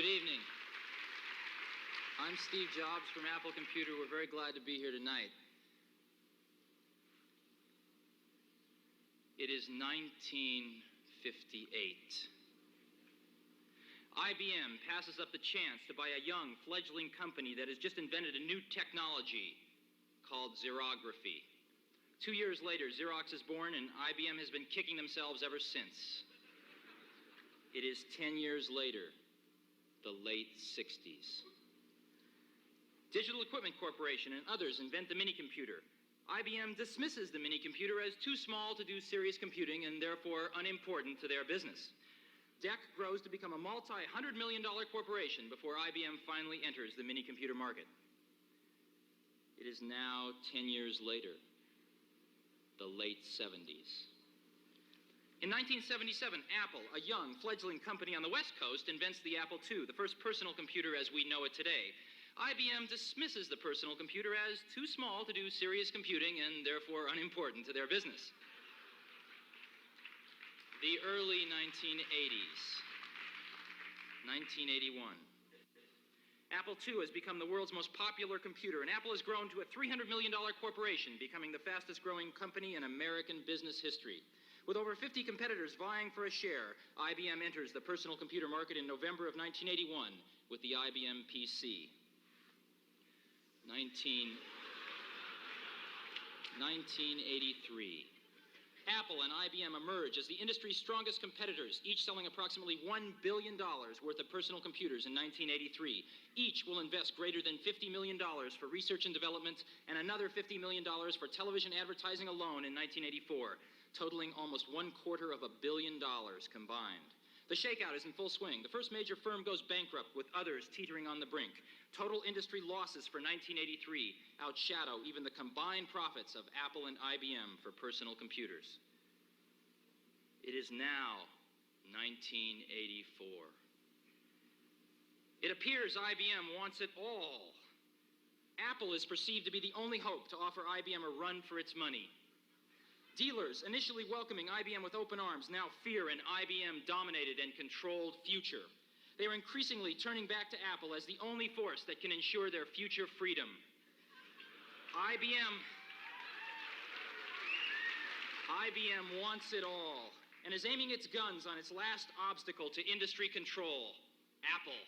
Good evening. I'm Steve Jobs from Apple Computer. We're very glad to be here tonight. It is 1958. IBM passes up the chance to buy a young, fledgling company that has just invented a new technology called xerography. 2 years later, Xerox is born, and IBM has been kicking themselves ever since. It is 10 years later, the late 60s. Digital Equipment Corporation and others invent the minicomputer. IBM dismisses the minicomputer as too small to do serious computing and therefore unimportant to their business. DEC grows to become a multi-$100 million corporation before IBM finally enters the minicomputer market. It is now 10 years later, the late 70s. In 1977, Apple, a young, fledgling company on the West Coast, invents the Apple II, the first personal computer as we know it today. IBM dismisses the personal computer as too small to do serious computing and therefore unimportant to their business. The early 1980s, 1981. Apple II has become the world's most popular computer, and Apple has grown to a $300 million corporation, becoming the fastest growing company in American business history. With over 50 competitors vying for a share, IBM enters the personal computer market in November of 1981 with the IBM PC. 1983. Apple and IBM emerge as the industry's strongest competitors, each selling approximately $1 billion worth of personal computers in 1983. Each will invest greater than $50 million for research and development and another $50 million for television advertising alone in 1984, totaling almost $250 million combined. The shakeout is in full swing. The first major firm goes bankrupt, with others teetering on the brink. Total industry losses for 1983 outshadow even the combined profits of Apple and IBM for personal computers. It is now 1984. It appears IBM wants it all. Apple is perceived to be the only hope to offer IBM a run for its money. Dealers, initially welcoming IBM with open arms, now fear an IBM-dominated and controlled future. They are increasingly turning back to Apple as the only force that can ensure their future freedom. IBM wants it all and is aiming its guns on its last obstacle to industry control, Apple.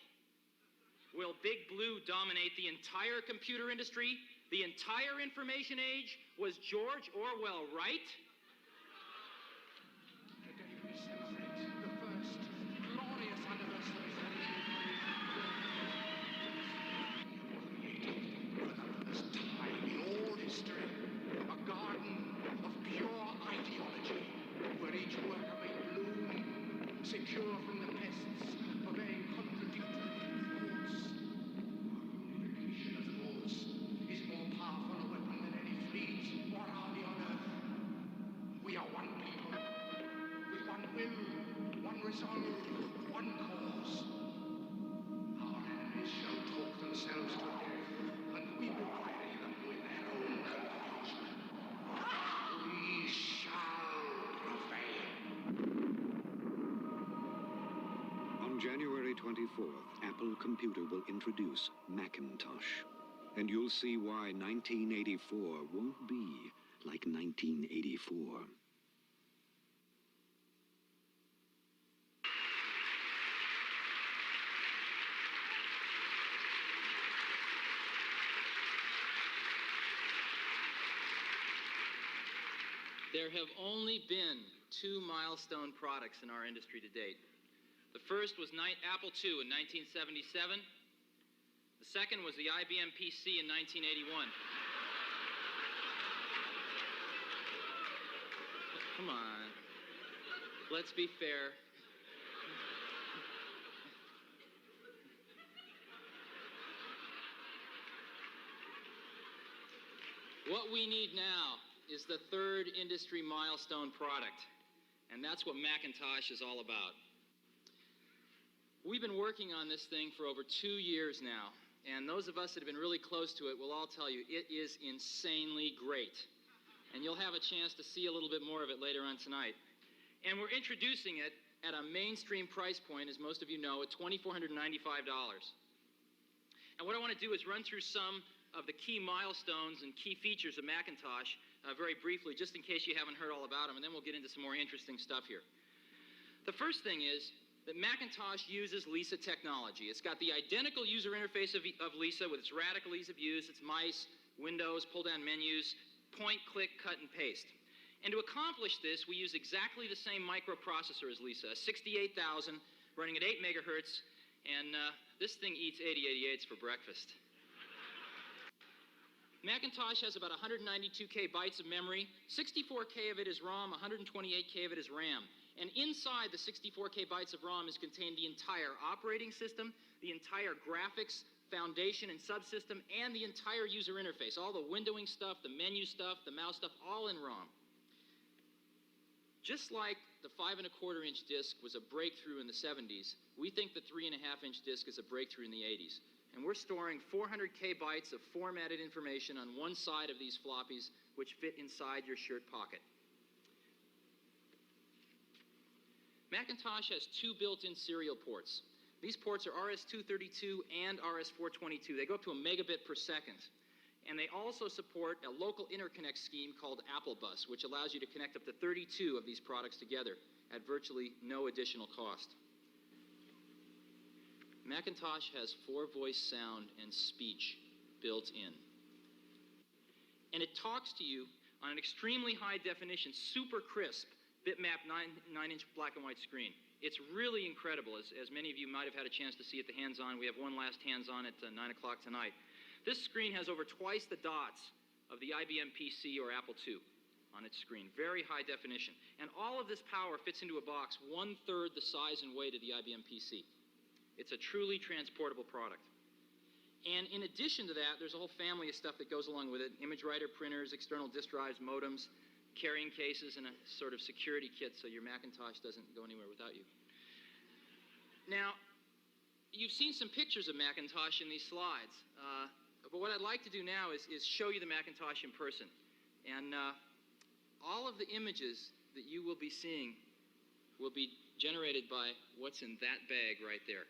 Will Big Blue dominate the entire computer industry? The entire information age? Was George Orwell right? Today we celebrate the first glorious anniversary for the first time in all history, a garden of pure ideology, where each worker may bloom, secure from the pests of very contradictory thoughts. Communication of thoughts is more powerful a weapon than any fleet or army on earth. We are one people, with one will, one resolve, one cause. Our enemies shall talk themselves to death, and we will bury them with their own confusion. We shall prevail. On January 24th, Apple Computer will introduce Macintosh. And you'll see why 1984 won't be like 1984. There have only been 2 milestone products in our industry to date. The first was Apple II in 1977. The second was the IBM PC in 1981. Come on. Let's be fair. What we need now is the third industry milestone product, and that's what Macintosh is all about. We've been working on this thing for over 2 years now, and those of us that have been really close to it will all tell you it is insanely great. And you'll have a chance to see a little bit more of it later on tonight. And we're introducing it at a mainstream price point, as most of you know, at $2,495. And what I want to do is run through some of the key milestones and key features of Macintosh very briefly, just in case you haven't heard all about them, and then we'll get into some more interesting stuff here. The first thing is that Macintosh uses Lisa technology. It's got the identical user interface of Lisa with its radical ease of use, its mice, windows, pull-down menus, point, click, cut, and paste. And to accomplish this, we use exactly the same microprocessor as Lisa, a 68,000 running at 8 megahertz, and this thing eats 8088s for breakfast. Macintosh has about 192K bytes of memory, 64K of it is ROM, 128K of it is RAM. And inside the 64K bytes of ROM is contained the entire operating system, the entire graphics, foundation, and subsystem, and the entire user interface. All the windowing stuff, the menu stuff, the mouse stuff, all in ROM. Just like the 5.25-inch disc was a breakthrough in the 70s, we think the 3.5-inch disc is a breakthrough in the 80s. And we're storing 400K bytes of formatted information on one side of these floppies, which fit inside your shirt pocket. Macintosh has 2 built-in serial ports. These ports are RS-232 and RS-422. They go up to a megabit per second. And they also support a local interconnect scheme called AppleBus, which allows you to connect up to 32 of these products together at virtually no additional cost. Macintosh has 4-voice sound and speech built in. And it talks to you on an extremely high definition, super crisp, bitmap 9-inch black and white screen. It's really incredible, as many of you might have had a chance to see at the hands-on. We have one last hands-on at 9 o'clock tonight. This screen has over twice the dots of the IBM PC or Apple II on its screen. Very high definition. And all of this power fits into a box 1/3 the size and weight of the IBM PC. It's a truly transportable product. And in addition to that, there's a whole family of stuff that goes along with it. Image writer, printers, external disk drives, modems, carrying cases, and a sort of security kit so your Macintosh doesn't go anywhere without you. Now, you've seen some pictures of Macintosh in these slides. But what I'd like to do now is show you the Macintosh in person. And all of the images that you will be seeing will be generated by what's in that bag right there.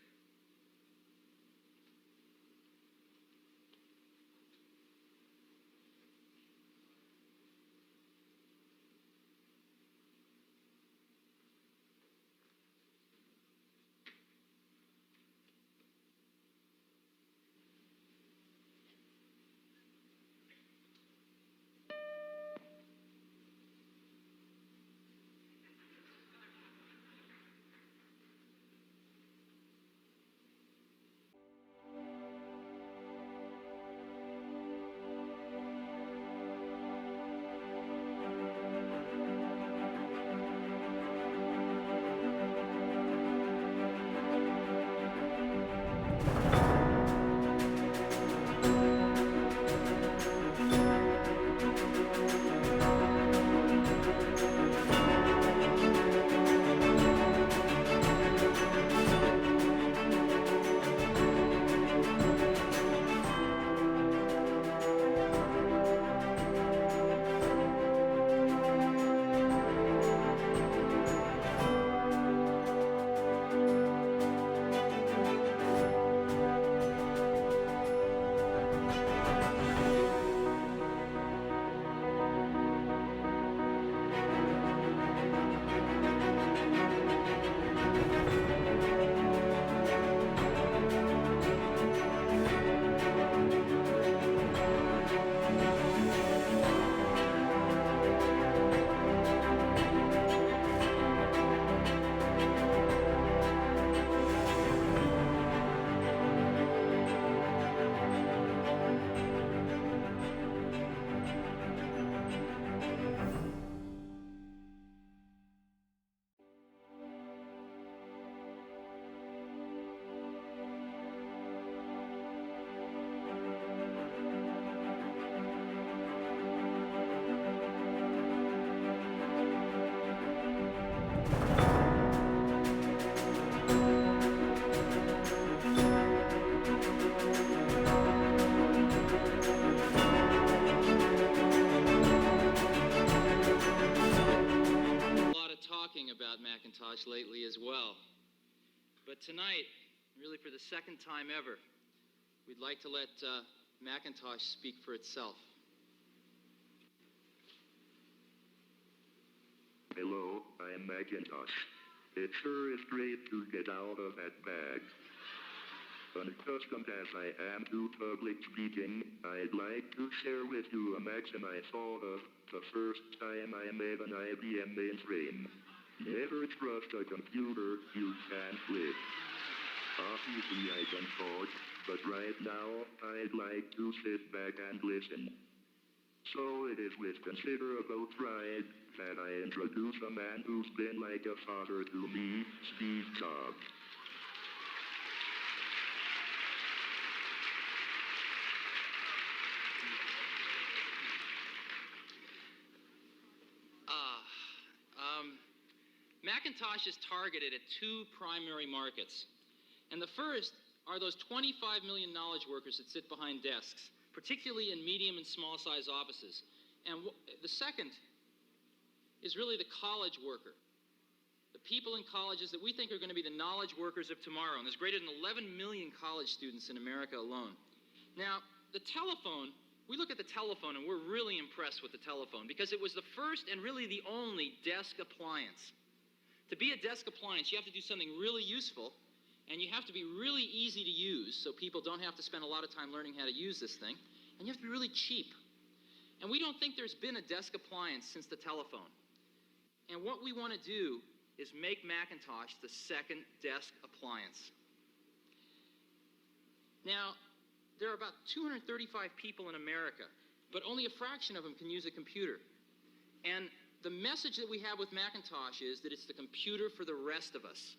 Macintosh lately as well. But tonight, really for the second time ever, we'd like to let Macintosh speak for itself. Hello, I'm Macintosh. It sure is great to get out of that bag. Unaccustomed as I am to public speaking, I'd like to share with you a maxim I thought of the first time I made an IBM mainframe. Never trust a computer you can't live. Obviously I can talk, but right now I'd like to sit back and listen. So it is with considerable pride that I introduce a man who's been like a father to me, Steve Jobs. Macintosh is targeted at two primary markets. And the first are those 25 million knowledge workers that sit behind desks, particularly in medium and small size offices. And the second is really the college worker, the people in colleges that we think are going to be the knowledge workers of tomorrow. And there's greater than 11 million college students in America alone. Now, the telephone, we look at the telephone and we're really impressed with the telephone because it was the first and really the only desk appliance. To be a desk appliance, you have to do something really useful, and you have to be really easy to use so people don't have to spend a lot of time learning how to use this thing, and you have to be really cheap. And we don't think there's been a desk appliance since the telephone. And what we want to do is make Macintosh the second desk appliance. Now, there are about 235 people in America, but only a fraction of them can use a computer. And the message that we have with Macintosh is that it's the computer for the rest of us.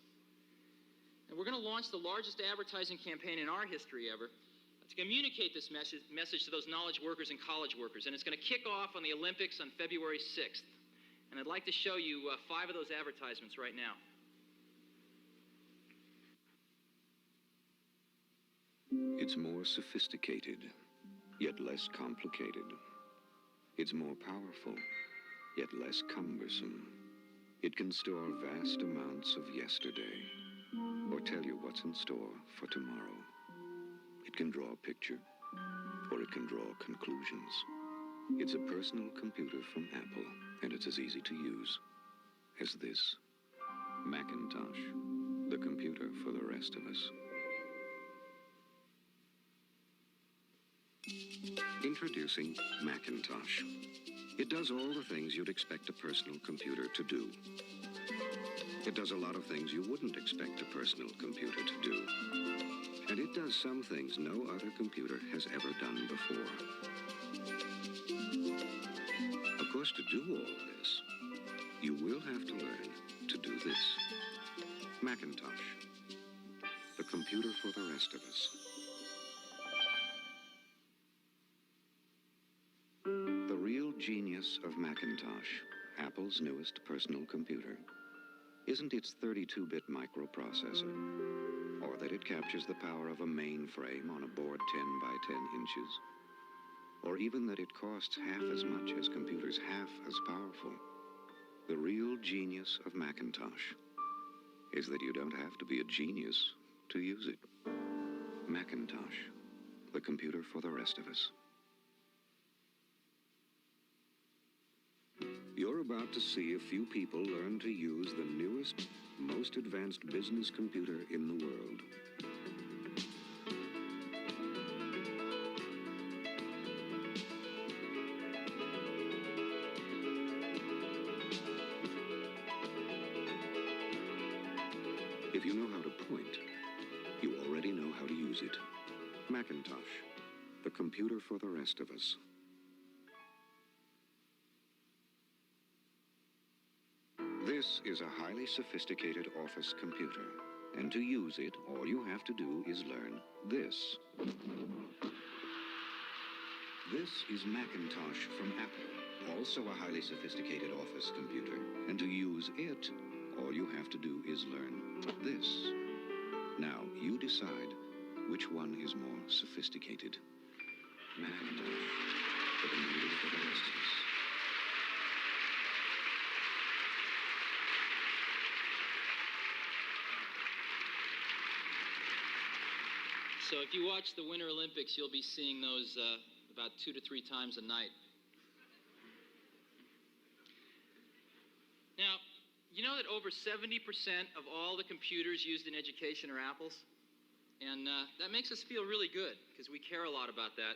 And we're going to launch the largest advertising campaign in our history ever to communicate this message to those knowledge workers and college workers. And it's going to kick off on the Olympics on February 6th. And I'd like to show you 5 of those advertisements right now. It's more sophisticated, yet less complicated. It's more powerful, yet less cumbersome. It can store vast amounts of yesterday, or tell you what's in store for tomorrow. It can draw a picture, or it can draw conclusions. It's a personal computer from Apple, and it's as easy to use as this. Macintosh, the computer for the rest of us. Introducing Macintosh. It does all the things you'd expect a personal computer to do. It does a lot of things you wouldn't expect a personal computer to do. And it does some things no other computer has ever done before. Of course, to do all this, you will have to learn to do this. Macintosh, the computer for the rest of us. The real genius of Macintosh, Apple's newest personal computer, isn't its 32-bit microprocessor, or that it captures the power of a mainframe on a board 10 by 10 inches, or even that it costs half as much as computers half as powerful. The real genius of Macintosh is that you don't have to be a genius to use it. Macintosh, the computer for the rest of us. You're about to see a few people learn to use the newest, most advanced business computer in the world. If you know how to point, you already know how to use it. Macintosh, the computer for the rest of us. This is a highly sophisticated office computer, and to use it, all you have to do is learn this. This is Macintosh from Apple, also a highly sophisticated office computer, and to use it, all you have to do is learn this. Now, you decide which one is more sophisticated. Macintosh, the computer for the rest of us. So if you watch the Winter Olympics, you'll be seeing those about 2 to 3 times a night. Now, you know that over 70% of all the computers used in education are Apples? And that makes us feel really good because we care a lot about that.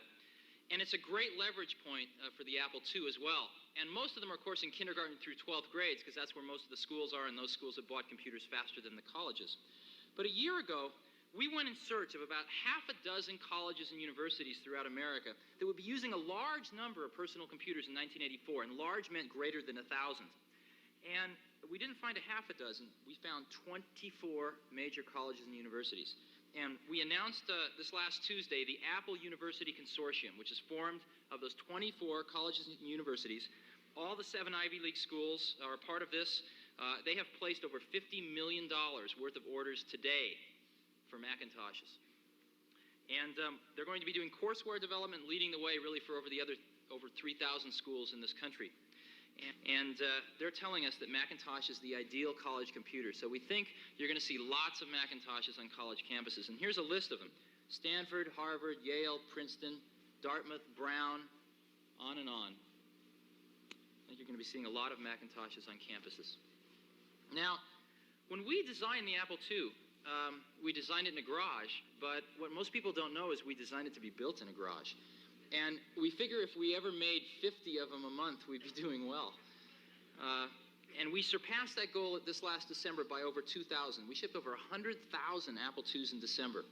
And it's a great leverage point for the Apple II as well. And most of them are, of course, in kindergarten through 12th grades because that's where most of the schools are, and those schools have bought computers faster than the colleges. But a year ago, we went in search of about half a dozen colleges and universities throughout America that would be using a large number of personal computers in 1984, and large meant greater than 1,000. And we didn't find a half a dozen. We found 24 major colleges and universities. And we announced this last Tuesday the Apple University Consortium, which is formed of those 24 colleges and universities. All the 7 Ivy League schools are a part of this. They have placed over $50 million worth of orders today for Macintoshes. And they're going to be doing courseware development, leading the way really for over 3,000 schools in this country. And they're telling us that Macintosh is the ideal college computer. So we think you're going to see lots of Macintoshes on college campuses. And here's a list of them: Stanford, Harvard, Yale, Princeton, Dartmouth, Brown, on and on. I think you're going to be seeing a lot of Macintoshes on campuses. Now, when we designed the Apple II, we designed it in a garage. But what most people don't know is we designed it to be built in a garage. And we figure if we ever made 50 of them a month, we'd be doing well. And we surpassed that goal this last December by over 2,000. We shipped over 100,000 Apple IIs in December.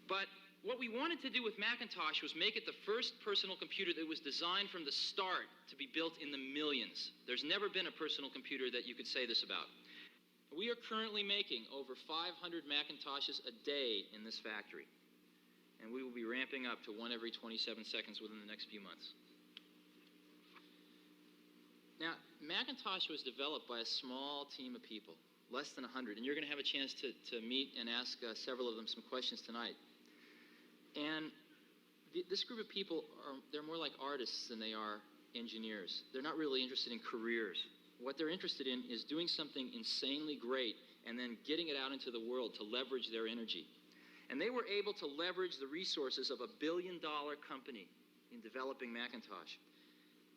But what we wanted to do with Macintosh was make it the first personal computer that was designed from the start to be built in the millions. There's never been a personal computer that you could say this about. We are currently making over 500 Macintoshes a day in this factory. And we will be ramping up to 1 every 27 seconds within the next few months. Now, Macintosh was developed by a small team of people, less than 100, and you're going to have a chance to meet and ask several of them some questions tonight. And this group of people, they're more like artists than they are engineers. They're not really interested in careers. What they're interested in is doing something insanely great and then getting it out into the world to leverage their energy. And they were able to leverage the resources of a billion-dollar company in developing Macintosh.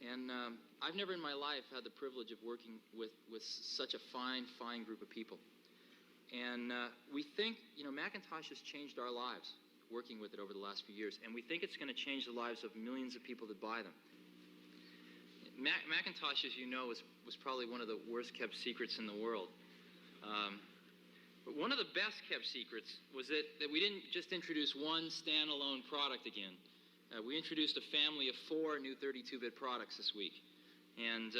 And I've never in my life had the privilege of working with such a fine group of people. And we think, Macintosh has changed our lives working with it over the last few years. And we think it's going to change the lives of millions of people that buy them. Macintosh, as you know, was probably one of the worst-kept secrets in the world. But one of the best-kept secrets was that we didn't just introduce one standalone product again. We introduced a family of 4 new 32-bit products this week. And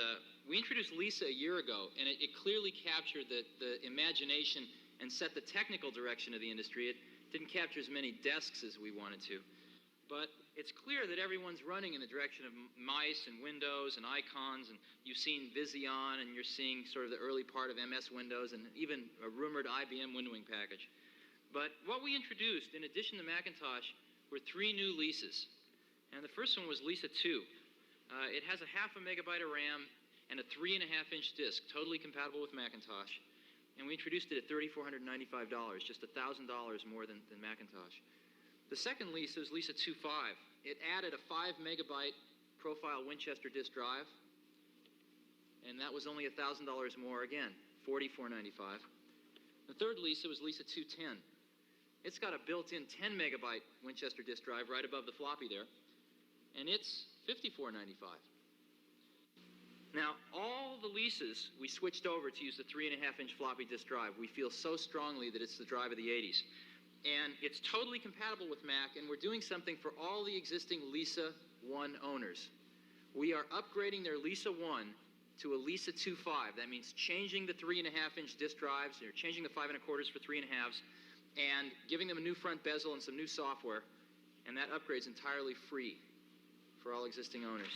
we introduced Lisa a year ago, and it clearly captured the imagination and set the technical direction of the industry. It didn't capture as many desks as we wanted to. But it's clear that everyone's running in the direction of mice and windows and icons, and you've seen Vision, and you're seeing sort of the early part of MS Windows, and even a rumored IBM windowing package. But what we introduced, in addition to Macintosh, were 3 new Lisas. And the first one was Lisa 2. It has a 0.5 megabyte of RAM and a 3.5-inch disk, totally compatible with Macintosh. And we introduced it at $3,495, just $1,000 more than Macintosh. The second Lisa is Lisa 2.5. It added a 5 megabyte profile Winchester disk drive, and that was only $1,000 more again, $4,495. The third Lisa was Lisa 2.10. It's got a built-in 10 megabyte Winchester disk drive right above the floppy there, and it's $5,495. Now, all the Lisas we switched over to use the 3.5-inch floppy disk drive. We feel so strongly that it's the drive of the 80s. And it's totally compatible with Mac, and we're doing something for all the existing Lisa 1 owners. We are upgrading their Lisa 1 to a Lisa 2.5. That means changing the 3.5-inch disk drives, or changing the 5 1/4s for 3.5s, and giving them a new front bezel and some new software. And that upgrade's entirely free for all existing owners.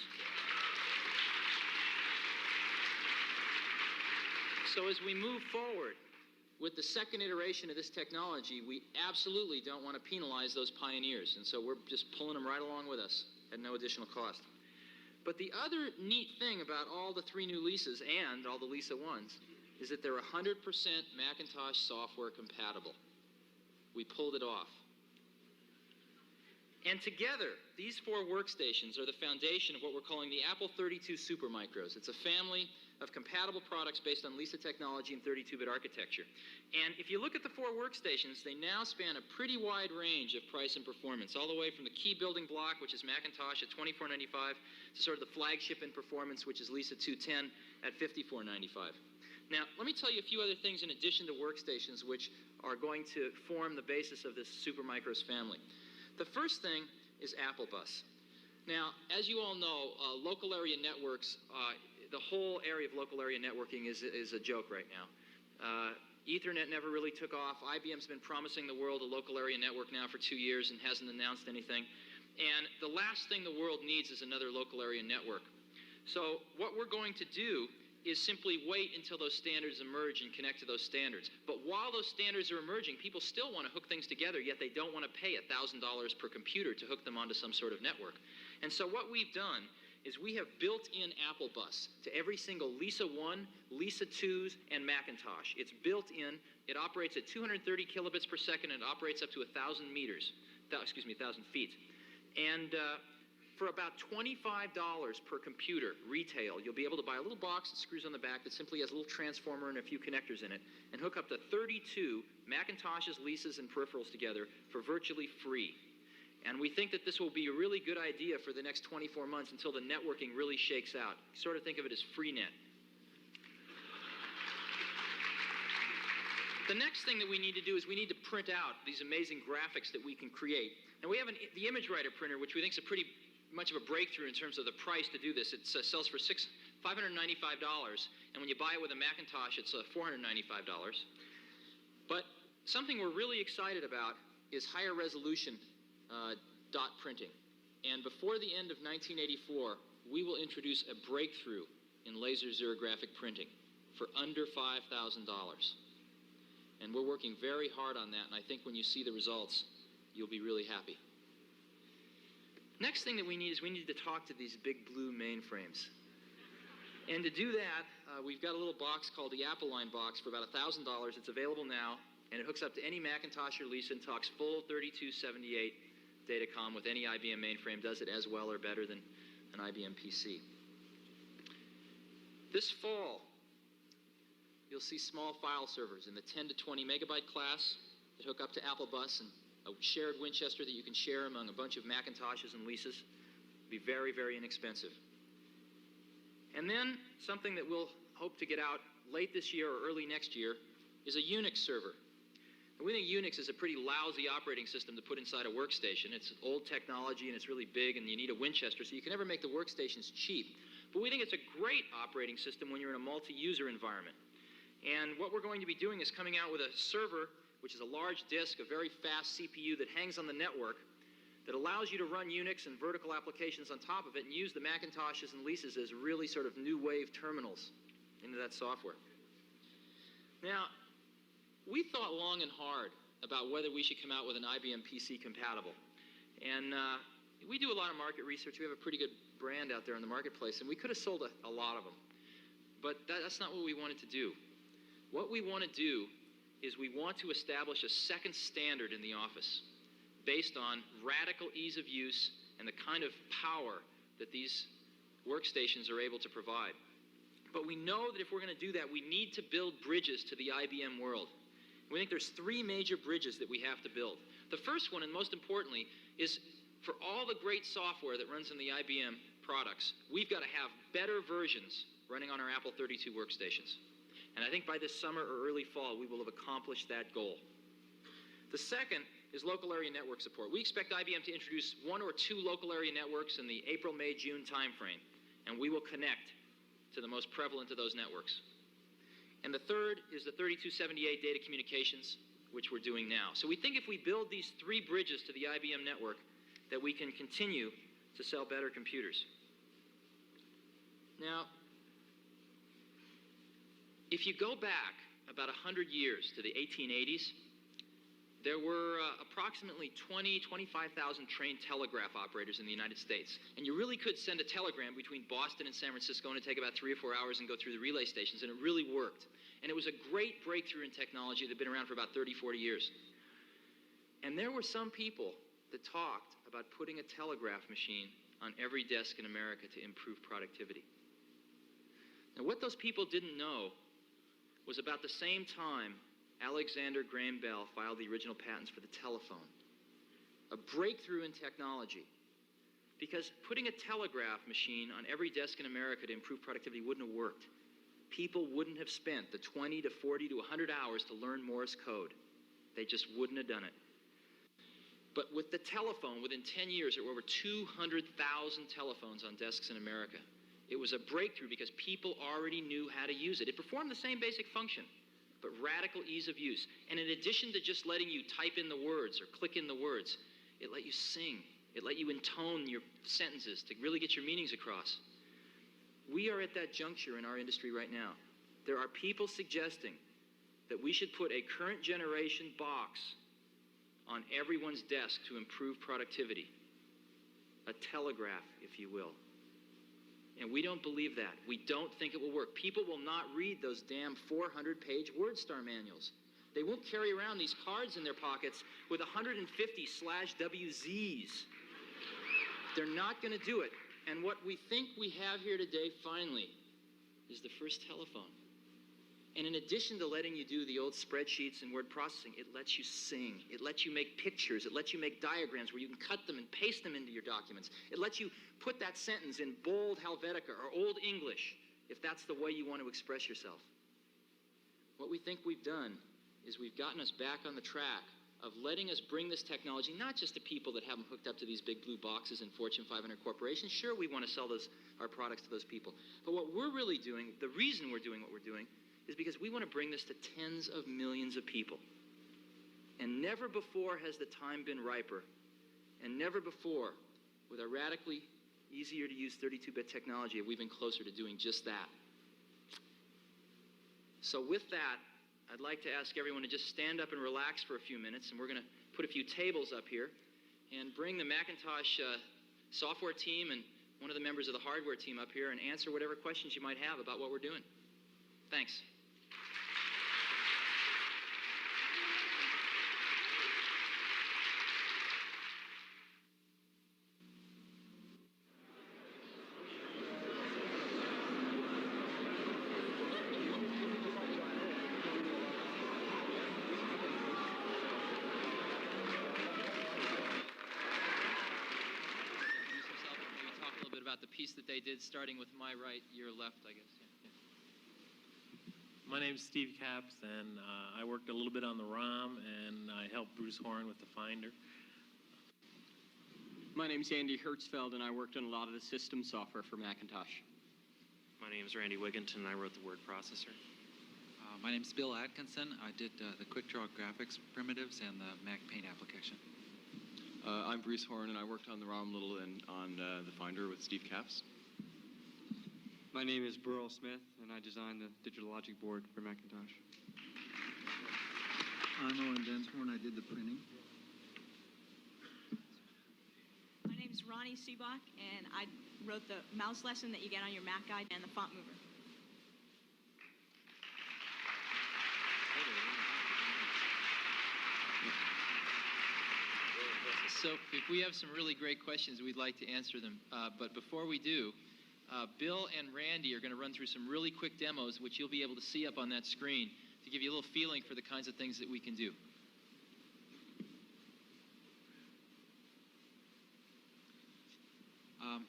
So as we move forward with the second iteration of this technology, we absolutely don't want to penalize those pioneers. And so we're just pulling them right along with us at no additional cost. But the other neat thing about all the 3 new Lisas and all the Lisa 1s is that they're 100% Macintosh software compatible. We pulled it off. And together, these 4 workstations are the foundation of what we're calling the Apple 32 Supermicros. It's a family of compatible products based on Lisa technology and 32-bit architecture. And if you look at the 4 workstations, they now span a pretty wide range of price and performance, all the way from the key building block, which is Macintosh at $24.95, to sort of the flagship in performance, which is Lisa 210 at $54.95. Now, let me tell you a few other things in addition to workstations which are going to form the basis of this Supermicros family. The first thing is Apple Bus. Now, as you all know, local area networks, the whole area of local area networking is a joke right now. Ethernet never really took off. IBM's been promising the world a local area network now for 2 years and hasn't announced anything. And the last thing the world needs is another local area network. So what we're going to do is simply wait until those standards emerge and connect to those standards. But while those standards are emerging, people still want to hook things together, yet they don't want to pay $1,000 per computer to hook them onto some sort of network. And so what we've done is we have built in Apple Bus to every single Lisa 1, Lisa 2s, and Macintosh. It's built in. It operates at 230 kilobits per second, and it operates up to 1,000 feet. And for about $25 per computer retail, you'll be able to buy a little box that screws on the back that simply has a little transformer and a few connectors in it, and hook up to 32 Macintoshes, Lisas, and peripherals together for virtually free. And we think that this will be a really good idea for the next 24 months until the networking really shakes out. Sort of think of it as freenet. The next thing that we need to do is we need to print out these amazing graphics that we can create. And we have the Image Writer printer, which we think is a pretty much of a breakthrough in terms of the price to do this. It sells for $595, and when you buy it with a Macintosh, it's $495. But something we're really excited about is higher resolution dot printing. And before the end of 1984, we will introduce a breakthrough in laser xerographic printing for under $5,000. And we're working very hard on that, and I think when you see the results, you'll be really happy. Next thing that we need is we need to talk to these big blue mainframes. And to do that, we've got a little box called the Apple Line box for about $1,000. It's available now, and it hooks up to any Macintosh or Lisa and talks full 3278 datacom with any IBM mainframe, does it as well or better than an IBM PC. This fall, you'll see small file servers in the 10 to 20 megabyte class that hook up to Apple Bus, and a shared Winchester that you can share among a bunch of Macintoshes and Lisas. It'll be very, very inexpensive. And then something that we'll hope to get out late this year or early next year is a Unix server. And we think Unix is a pretty lousy operating system to put inside a workstation. It's old technology and it's really big and you need a Winchester, so you can never make the workstations cheap. But we think it's a great operating system when you're in a multi-user environment. And what we're going to be doing is coming out with a server, which is a large disk, a very fast CPU that hangs on the network, that allows you to run Unix and vertical applications on top of it and use the Macintoshes and Lisas as really sort of new wave terminals into that software. Now, we thought long and hard about whether we should come out with an IBM PC compatible. And we do a lot of market research. We have a pretty good brand out there in the marketplace, and we could have sold a lot of them. But that's not what we wanted to do. What we want to do is we want to establish a second standard in the office based on radical ease of use and the kind of power that these workstations are able to provide. But we know that if we're going to do that, we need to build bridges to the IBM world. We think there's 3 major bridges that we have to build. The first one, and most importantly, is for all the great software that runs in the IBM products, we've got to have better versions running on our Apple 32 workstations. And I think by this summer or early fall, we will have accomplished that goal. The second is local area network support. We expect IBM to introduce 1 or 2 local area networks in the April, May, June timeframe, and we will connect to the most prevalent of those networks. And the third is the 3278 data communications, which we're doing now. So we think if we build these 3 bridges to the IBM network, that we can continue to sell better computers. Now, if you go back about 100 years to the 1880s, there were approximately 25,000 trained telegraph operators in the United States. And you really could send a telegram between Boston and San Francisco, and it'd take about 3 or 4 hours and go through the relay stations, and it really worked. And it was a great breakthrough in technology that had been around for about 30, 40 years. And there were some people that talked about putting a telegraph machine on every desk in America to improve productivity. Now, what those people didn't know was about the same time Alexander Graham Bell filed the original patents for the telephone. A breakthrough in technology. Because putting a telegraph machine on every desk in America to improve productivity wouldn't have worked. People wouldn't have spent the 20 to 40 to 100 hours to learn Morse code. They just wouldn't have done it. But with the telephone, within 10 years, there were over 200,000 telephones on desks in America. It was a breakthrough because people already knew how to use it. It performed the same basic function, but radical ease of use. And in addition to just letting you type in the words or click in the words, it let you sing. It let you intone your sentences to really get your meanings across. We are at that juncture in our industry right now. There are people suggesting that we should put a current generation box on everyone's desk to improve productivity. A telegraph, if you will. And we don't believe that. We don't think it will work. People will not read those damn 400-page WordStar manuals. They won't carry around these cards in their pockets with 150/WZs. They're not going to do it. And what we think we have here today, finally, is the first telephone. And in addition to letting you do the old spreadsheets and word processing, it lets you sing. It lets you make pictures. It lets you make diagrams where you can cut them and paste them into your documents. It lets you put that sentence in bold Helvetica or Old English, if that's the way you want to express yourself. What we think we've done is we've gotten us back on the track of letting us bring this technology not just to people that haven't hooked up to these big blue boxes in Fortune 500 corporations. Sure, we want to sell our products to those people. But what we're really doing, the reason we're doing what we're doing, is because we want to bring this to tens of millions of people. And never before has the time been riper. And never before, with our radically easier to use 32-bit technology, have we been closer to doing just that. So with that, I'd like to ask everyone to just stand up and relax for a few minutes, and we're going to put a few tables up here and bring the Macintosh software team and one of the members of the hardware team up here and answer whatever questions you might have about what we're doing. Thanks. The piece that they did, starting with my right, your left, I guess. Yeah. My name's Steve Capps, and I worked a little bit on the ROM, and I helped Bruce Horn with the Finder. My name's Andy Hertzfeld, and I worked on a lot of the system software for Macintosh. My name's Randy Wigginton, and I wrote the word processor. My name's Bill Atkinson. I did the QuickDraw graphics primitives and the Mac Paint application. I'm Bruce Horn, and I worked on the ROM little and on the Finder with Steve Capps. My name is Burrell Smith, and I designed the digital logic board for Macintosh. I'm Owen Densmore, and I did the printing. My name is Rony Sebok, and I wrote the mouse lesson that you get on your Mac guide and the font mover. So if we have some really great questions, we'd like to answer them. But before we do, Bill and Randy are going to run through some really quick demos, which you'll be able to see up on that screen to give you a little feeling for the kinds of things that we can do. I'm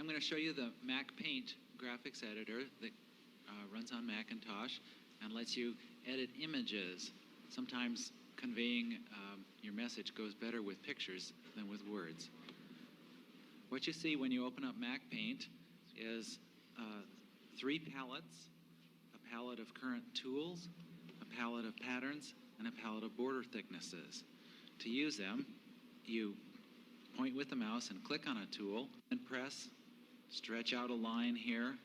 going to show you the Mac Paint graphics editor that runs on Macintosh and lets you edit images. Sometimes conveying your message goes better with pictures than with words. What you see when you open up Mac Paint is 3 palettes, a palette of current tools, a palette of patterns, and a palette of border thicknesses. To use them, you point with the mouse and click on a tool and press, stretch out a line here,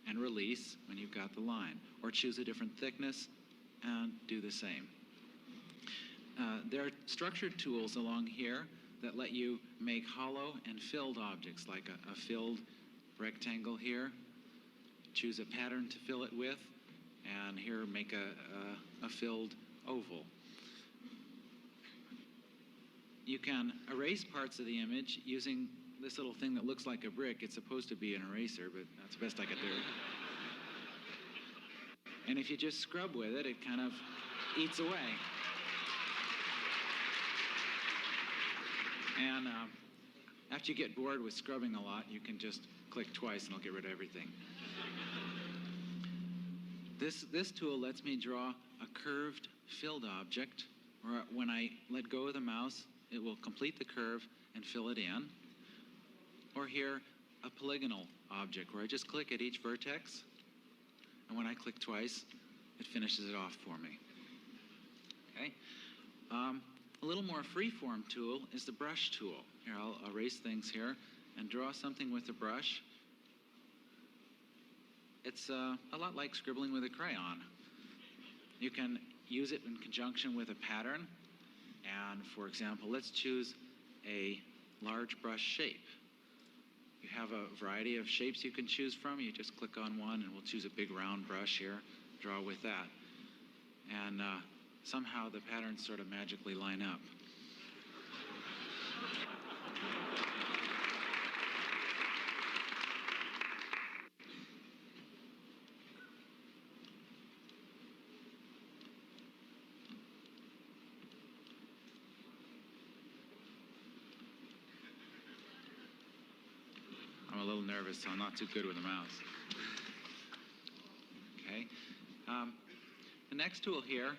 and release when you've got the line. Or choose a different thickness and do the same. There are structured tools along here that let you make hollow and filled objects, like a filled rectangle here. Choose a pattern to fill it with, and here make a filled oval. You can erase parts of the image using this little thing that looks like a brick. It's supposed to be an eraser, but that's the best I could do. And if you just scrub with it, it kind of eats away. And after you get bored with scrubbing a lot, you can just click twice and it'll get rid of everything. This tool lets me draw a curved filled object, or when I let go of the mouse, it will complete the curve and fill it in. Or here, a polygonal object, where I just click at each vertex, and when I click twice, it finishes it off for me. Okay. A little more free-form tool is the brush tool. Here, I'll erase things here and draw something with the brush. It's a lot like scribbling with a crayon. You can use it in conjunction with a pattern. And for example, let's choose a large brush shape. You have a variety of shapes you can choose from. You just click on one and we'll choose a big round brush here, draw with that. And somehow the patterns sort of magically line up. I'm a little nervous, so I'm not too good with a mouse. Okay. The next tool here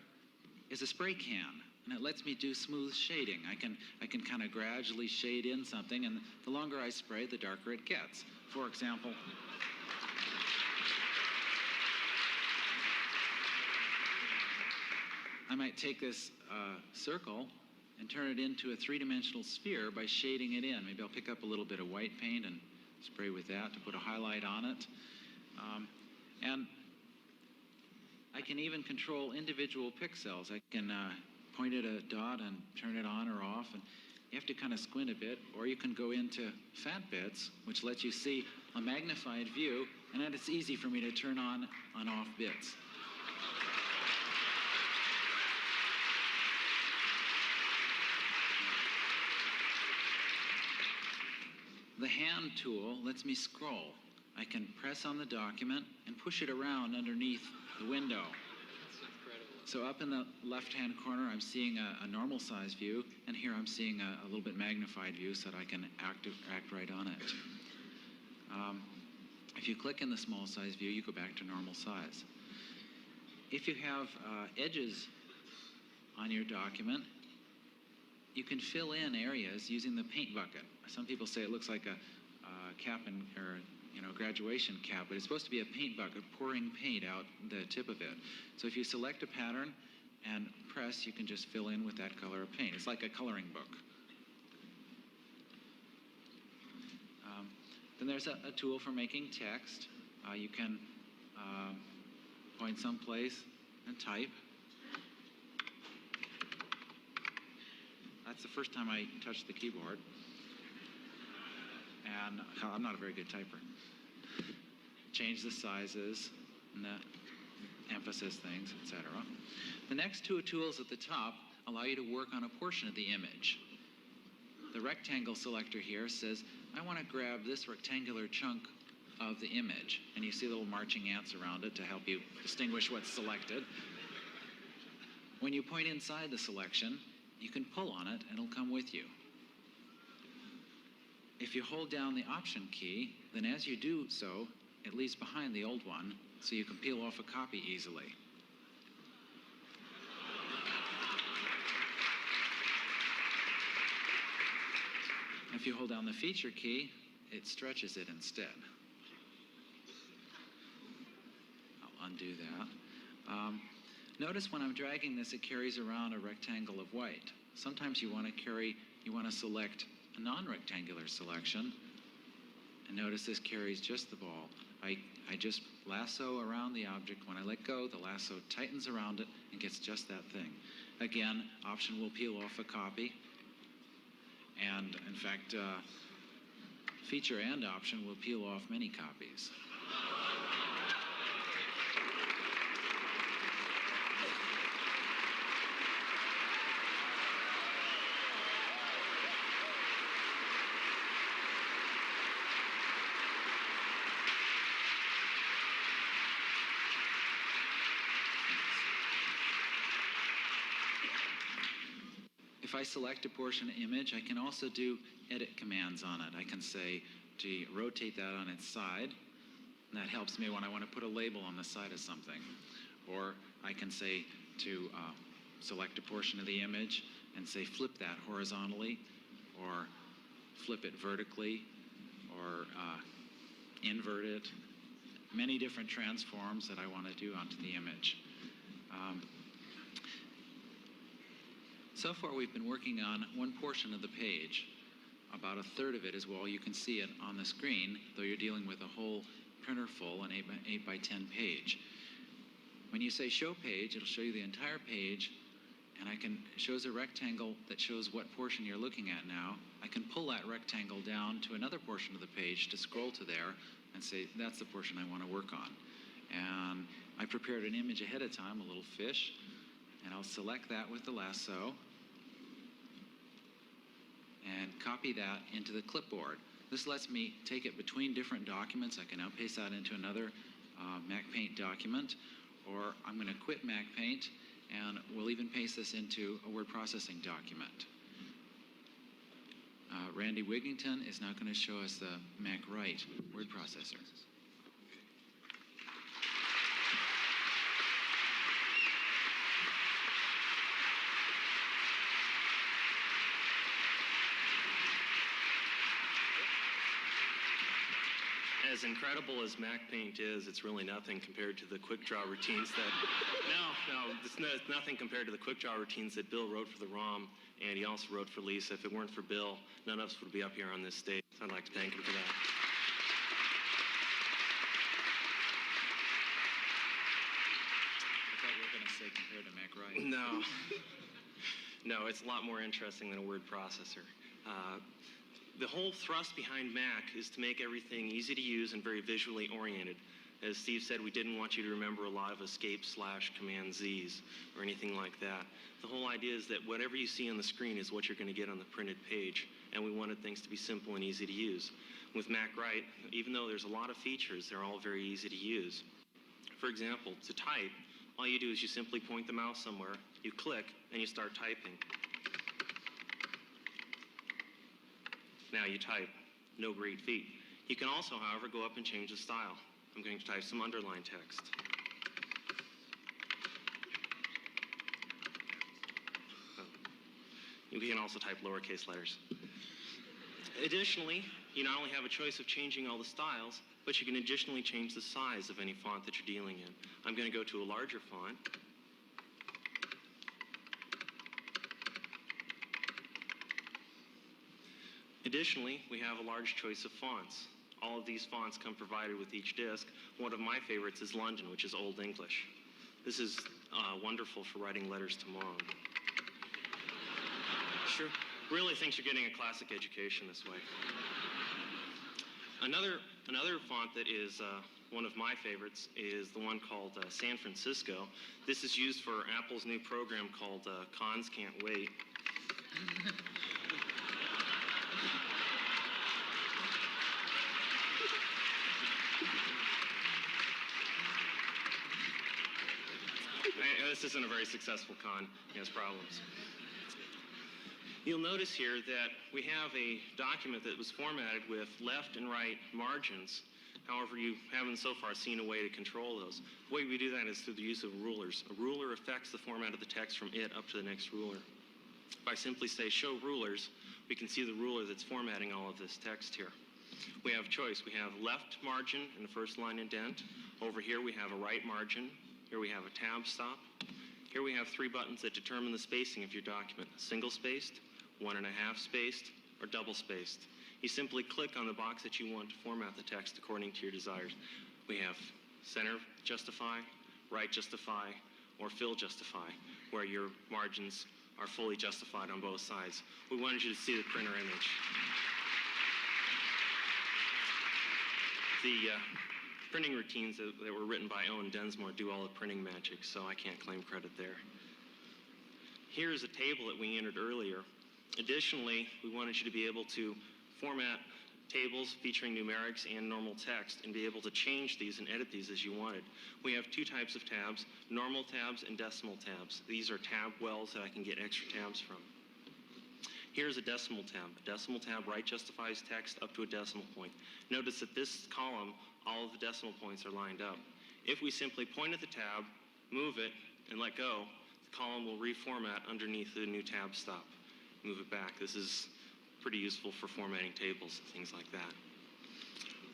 is a spray can, and it lets me do smooth shading. I can kind of gradually shade in something, and the longer I spray, the darker it gets. For example, I might take this circle and turn it into a three-dimensional sphere by shading it in. Maybe I'll pick up a little bit of white paint and spray with that to put a highlight on it. And I can even control individual pixels. I can point at a dot and turn it on or off, and you have to kind of squint a bit, or you can go into fat bits, which lets you see a magnified view, and then it's easy for me to turn on off bits. The hand tool lets me scroll. I can press on the document and push it around underneath the window. So up in the left-hand corner, I'm seeing a normal size view, and here I'm seeing a little bit magnified view so that I can act right on it. If you click in the small size view, you go back to normal size. If you have edges on your document, you can fill in areas using the paint bucket. Some people say it looks like a cap or graduation cap, but it's supposed to be a paint bucket pouring paint out the tip of it. So if you select a pattern and press, you can just fill in with that color of paint. It's like a coloring book. Then there's a tool for making text. You can point someplace and type. That's the first time I touched the keyboard. And I'm not a very good typer. Change the sizes and the emphasis things, etc. The next two tools at the top allow you to work on a portion of the image. The rectangle selector here says, I want to grab this rectangular chunk of the image. And you see little marching ants around it to help you distinguish what's selected. When you point inside the selection, you can pull on it and it'll come with you. If you hold down the Option key, then as you do so, it leaves behind the old one, so you can peel off a copy easily. If you hold down the Feature key, it stretches it instead. I'll undo that. Notice when I'm dragging this, it carries around a rectangle of white. Sometimes you want to select a non-rectangular selection, and notice this carries just the ball. I just lasso around the object. When I let go, the lasso tightens around it and gets just that thing. Again, Option will peel off a copy, and in fact, Feature and Option will peel off many copies. if I select a portion image, I can also do edit commands on it. I can say to rotate that on its side, and that helps me when I want to put a label on the side of something. Or I can say to select a portion of the image and say flip that horizontally, or flip it vertically, or invert it. Many different transforms that I want to do onto the image. So far we've been working on one portion of the page. About a third of it is, well, you can see it on the screen, though you're dealing with a whole printer full, an 8 by 10 page. When you say show page, it'll show you the entire page, and it shows a rectangle that shows what portion you're looking at now. I can pull that rectangle down to another portion of the page to scroll to there and say, that's the portion I want to work on. And I prepared an image ahead of time, a little fish, and I'll select that with the lasso and copy that into the clipboard. This lets me take it between different documents. I can now paste that into another MacPaint document, or I'm going to quit MacPaint, and we'll even paste this into a word processing document. Randy Wigginton is now going to show us the MacWrite word processor. As incredible as MacPaint is, it's really nothing compared to the quick draw routines that... No, it's nothing compared to the quick draw routines that Bill wrote for the ROM, and he also wrote for Lisa. If it weren't for Bill, none of us would be up here on this stage. So I'd like to thank him for that. I thought you were going to say compared to MacWrite. No. No, it's a lot more interesting than a word processor. The whole thrust behind Mac is to make everything easy to use and very visually oriented. As Steve said, we didn't want you to remember a lot of escape/command Z's or anything like that. The whole idea is that whatever you see on the screen is what you're going to get on the printed page, and we wanted things to be simple and easy to use. With MacWrite, even though there's a lot of features, they're all very easy to use. For example, to type, all you do is you simply point the mouse somewhere, you click, and you start typing. Now you type. No great feat. You can also, however, go up and change the style. I'm going to type some underlined text. You can also type lowercase letters. Additionally, you not only have a choice of changing all the styles, but you can additionally change the size of any font that you're dealing in. I'm going to go to a larger font. Additionally, we have a large choice of fonts. All of these fonts come provided with each disc. One of my favorites is London, which is Old English. This is wonderful for writing letters to Mom. Sure, really thinks you're getting a classic education this way. Another font that is one of my favorites is the one called San Francisco. This is used for Apple's new program called Cons Can't Wait. This isn't a very successful con. He has problems. You'll notice here that we have a document that was formatted with left and right margins. However, you haven't so far seen a way to control those. The way we do that is through the use of rulers. A ruler affects the format of the text from it up to the next ruler. If I simply say show rulers, we can see the ruler that's formatting all of this text here. We have choice. We have left margin in the first line indent. Over here we have a right margin. Here we have a tab stop. Here we have 3 buttons that determine the spacing of your document. Single-spaced, 1.5 spaced, or double-spaced. You simply click on the box that you want to format the text according to your desires. We have center justify, right justify, or fill justify, where your margins are fully justified on both sides. We wanted you to see the printer image. The printing routines that were written by Owen Densmore do all the printing magic, so I can't claim credit there. Here's a table that we entered earlier. Additionally, we wanted you to be able to format tables featuring numerics and normal text and be able to change these and edit these as you wanted. We have 2 types of tabs, normal tabs and decimal tabs. These are tab wells that I can get extra tabs from. Here's a decimal tab. A decimal tab right justifies text up to a decimal point. Notice that this column, all of the decimal points are lined up. If we simply point at the tab, move it, and let go, the column will reformat underneath the new tab stop. Move it back. This is pretty useful for formatting tables and things like that.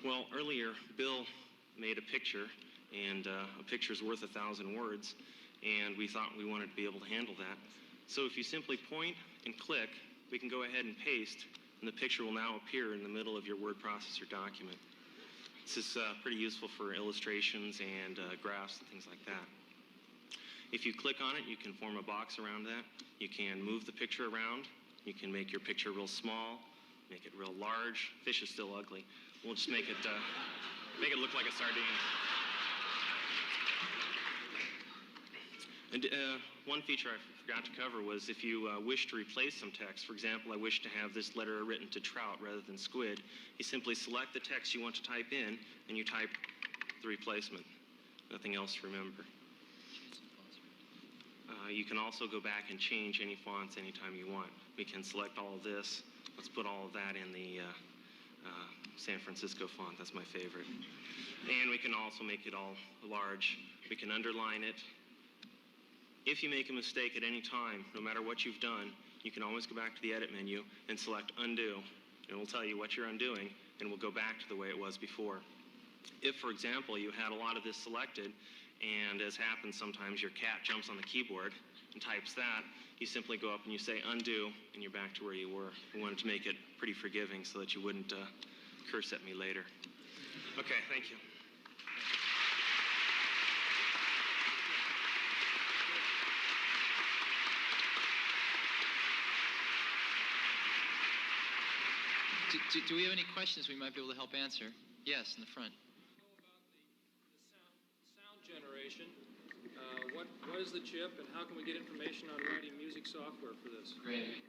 Well, earlier, Bill made a picture, and a picture's worth 1,000 words, and we thought we wanted to be able to handle that. So if you simply point and click, we can go ahead and paste, and the picture will now appear in the middle of your word processor document. This is pretty useful for illustrations and graphs and things like that. If you click on it, you can form a box around that. You can move the picture around. You can make your picture real small, make it real large. Fish is still ugly. We'll just make it look like a sardine. And one feature I forgot to cover was if you wish to replace some text. For example, I wish to have this letter written to trout rather than squid. You simply select the text you want to type in, and you type the replacement. Nothing else to remember. You can also go back and change any fonts anytime you want. We can select all of this. Let's put all of that in the San Francisco font. That's my favorite. And we can also make it all large. We can underline it. If you make a mistake at any time, no matter what you've done, you can always go back to the edit menu and select undo. And we'll tell you what you're undoing, and we'll go back to the way it was before. If, for example, you had a lot of this selected, and as happens sometimes, your cat jumps on the keyboard and types that, you simply go up and you say undo, and you're back to where you were. We wanted to make it pretty forgiving so that you wouldn't curse at me later. Okay, thank you. Do we have any questions we might be able to help answer? Yes, in the front. Sound generation. What is the chip, and how can we get information on writing music software for this? Great.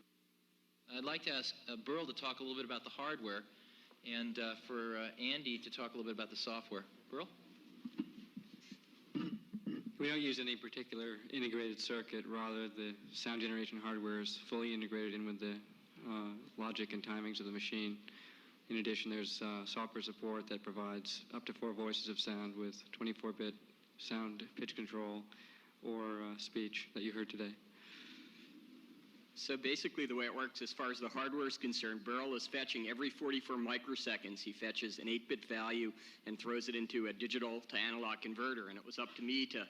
I'd like to ask Burrell to talk a little bit about the hardware, and for Andy to talk a little bit about the software. Burrell? We don't use any particular integrated circuit. Rather, the sound generation hardware is fully integrated in with the logic and timings of the machine. In addition, there's software support that provides up to 4 voices of sound with 24-bit sound pitch control or speech that you heard today. So basically the way it works as far as the hardware is concerned, Burrell is fetching every 44 microseconds. He fetches an 8-bit value and throws it into a digital to analog converter. And it was up to me to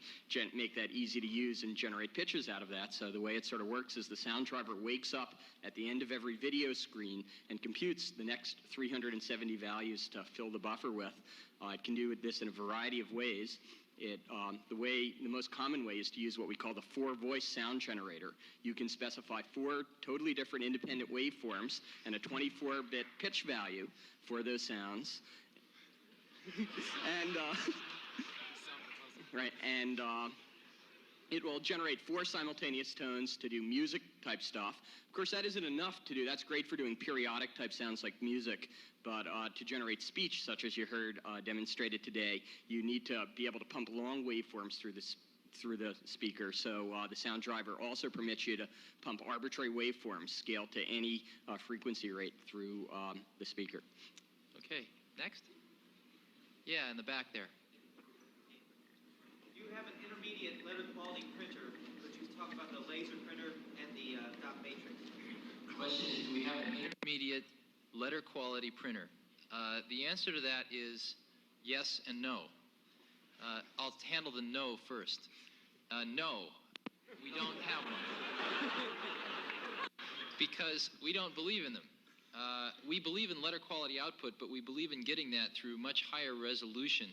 make that easy to use and generate pitches out of that. So the way it sort of works is the sound driver wakes up at the end of every video screen and computes the next 370 values to fill the buffer with. It can do this in a variety of ways. The most common way is to use what we call the 4-voice sound generator. You can specify 4 totally different independent waveforms and a 24-bit pitch value for those sounds. It will generate 4 simultaneous tones to do music type stuff. Of course, that isn't enough to do. That's great for doing periodic type sounds like music. But to generate speech, such as you heard demonstrated today, you need to be able to pump long waveforms through the speaker. So the sound driver also permits you to pump arbitrary waveforms scaled to any frequency rate through the speaker. Okay, next. Yeah, in the back there. You have an intermediate letter quality printer, but you talk about the laser printer and the dot matrix. The question is, do we have an intermediate letter quality printer? The answer to that is yes and no. I'll handle the no first. No, we don't have one. Because we don't believe in them. We believe in letter quality output, but we believe in getting that through much higher resolution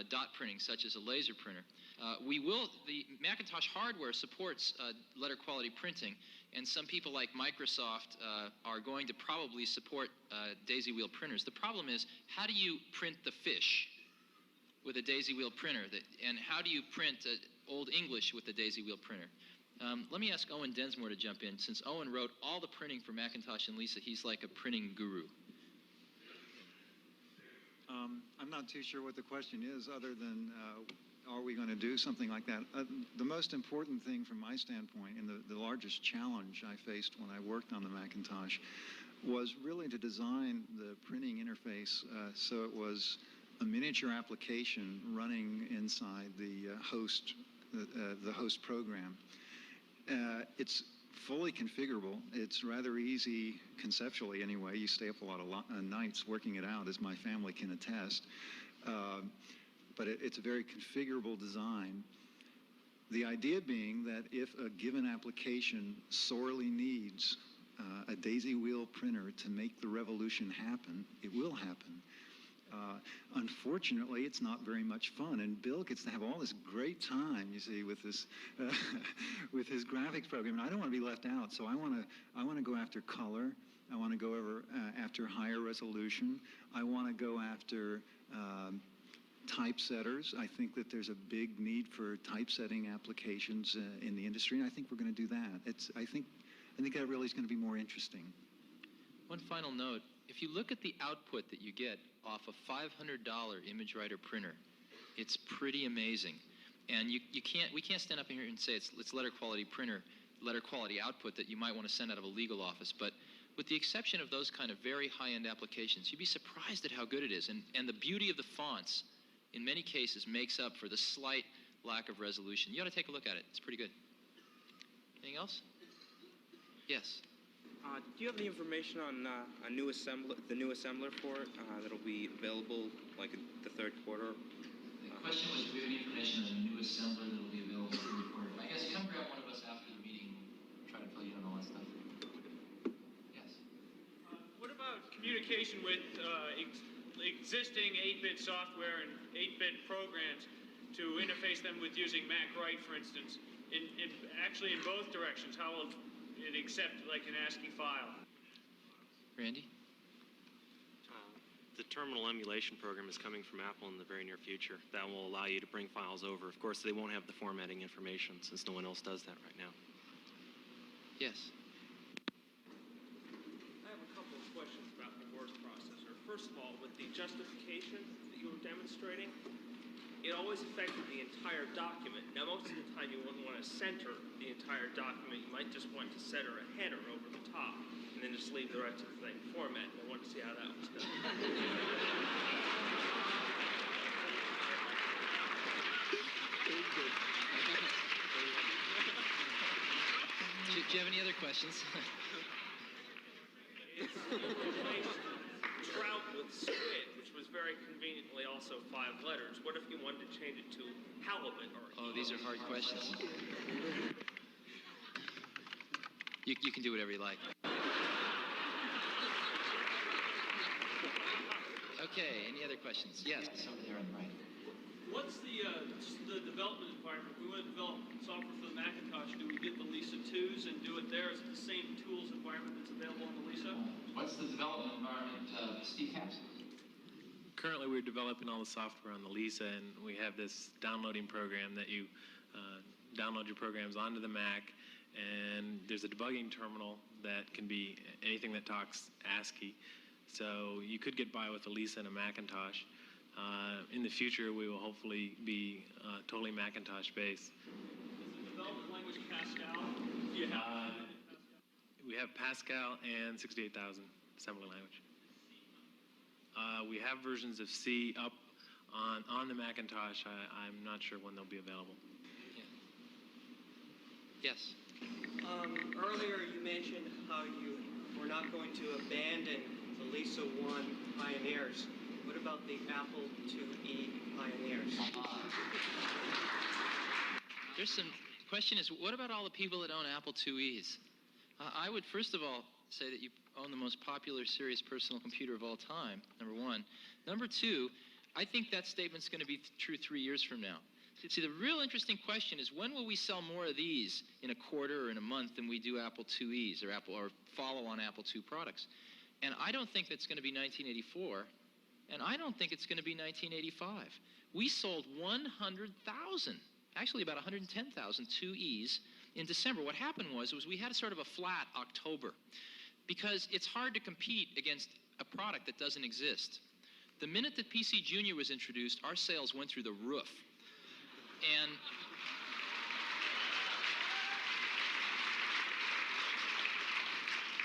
dot printing, such as a laser printer. The Macintosh hardware supports letter quality printing, and some people like Microsoft are going to probably support daisy wheel printers. The problem is, how do you print the fish with a daisy wheel printer? And how do you print Old English with a daisy wheel printer? Let me ask Owen Densmore to jump in. Since Owen wrote all the printing for Macintosh and Lisa, he's like a printing guru. I'm not too sure what the question is, other than are we going to do something like that. The most important thing from my standpoint, and the largest challenge I faced when I worked on the Macintosh, was really to design the printing interface so it was a miniature application running inside the host program. It's fully configurable. It's rather easy conceptually anyway. You stay up a lot of nights working it out, as my family can attest. But it's a very configurable design. The idea being that if a given application sorely needs a daisy wheel printer to make the revolution happen, it will happen. Unfortunately, it's not very much fun, and Bill gets to have all this great time, you see, with this, with his graphics program. And I don't want to be left out, so I want to go after color. I want to go after higher resolution. I want to go after typesetters. I think that there's a big need for typesetting applications in the industry, and I think we're going to do that. I think that really is going to be more interesting. One final note. If you look at the output that you get off a $500 image writer printer, it's pretty amazing. And we can't stand up here and say it's letter quality printer, letter quality output that you might want to send out of a legal office. But with the exception of those kind of very high-end applications, you'd be surprised at how good it is. And the beauty of the fonts, in many cases, makes up for the slight lack of resolution. You ought to take a look at it. It's pretty good. Anything else? Yes. Do you have any information on the new assembler for it that'll be available like in the third quarter? The question was, do we have any information on a new assembler that'll be available for the quarter? I guess come grab one of us after the meeting and try to fill you in on all that stuff. Yes. What about communication with existing 8-bit software and 8-bit programs to interface them with using MacWrite, for instance, actually in both directions? How will it accept like an ASCII file? Randy? The terminal emulation program is coming from Apple in the very near future. That will allow you to bring files over. Of course, they won't have the formatting information since no one else does that right now. Yes. I have a couple of questions about the word processor. First of all, with the justification that you were demonstrating, it always affected the entire document. Now, most of the time you wouldn't want to center the entire document. You might just want to center a header over the top and then just leave the rest of the thing formatted. I wanted to see how that was done. Do you have any other questions? Trout with squid, which was very conveniently also 5 letters. What if you wanted to change it to halibut or... Oh, these are hard questions. You can do whatever you like. Okay, any other questions? Yes, over there on the right. What's the development environment? If we want to develop software for the Macintosh, do we get the Lisa 2s and do it there? Is it the same tools environment that's available on the Lisa? What's the development environment, Steve Capps? Currently, we're developing all the software on the Lisa, and we have this downloading program that you download your programs onto the Mac, and there's a debugging terminal that can be anything that talks ASCII. So you could get by with a Lisa and a Macintosh. In the future, we will hopefully be totally Macintosh-based. Is the development language Pascal? Do you have We have Pascal and 68,000 assembly language. We have versions of C up on the Macintosh. I'm not sure when they'll be available. Yeah. Yes. Earlier you mentioned how you were not going to abandon the Lisa 1 pioneers. What about the Apple IIe pioneers? There's some question is, what about all the people that own Apple IIes? I would first of all say that you own the most popular serious personal computer of all time, number one. Number two, I think that statement's going to be true 3 years from now. See, the real interesting question is, when will we sell more of these in a quarter or in a month than we do Apple IIes or follow-on Apple II products? And I don't think that's going to be 1984, and I don't think it's going to be 1985. We sold 100,000, actually about 110,000 IIes in December. What happened was we had sort of a flat October, because it's hard to compete against a product that doesn't exist. The minute that PC Junior was introduced, our sales went through the roof.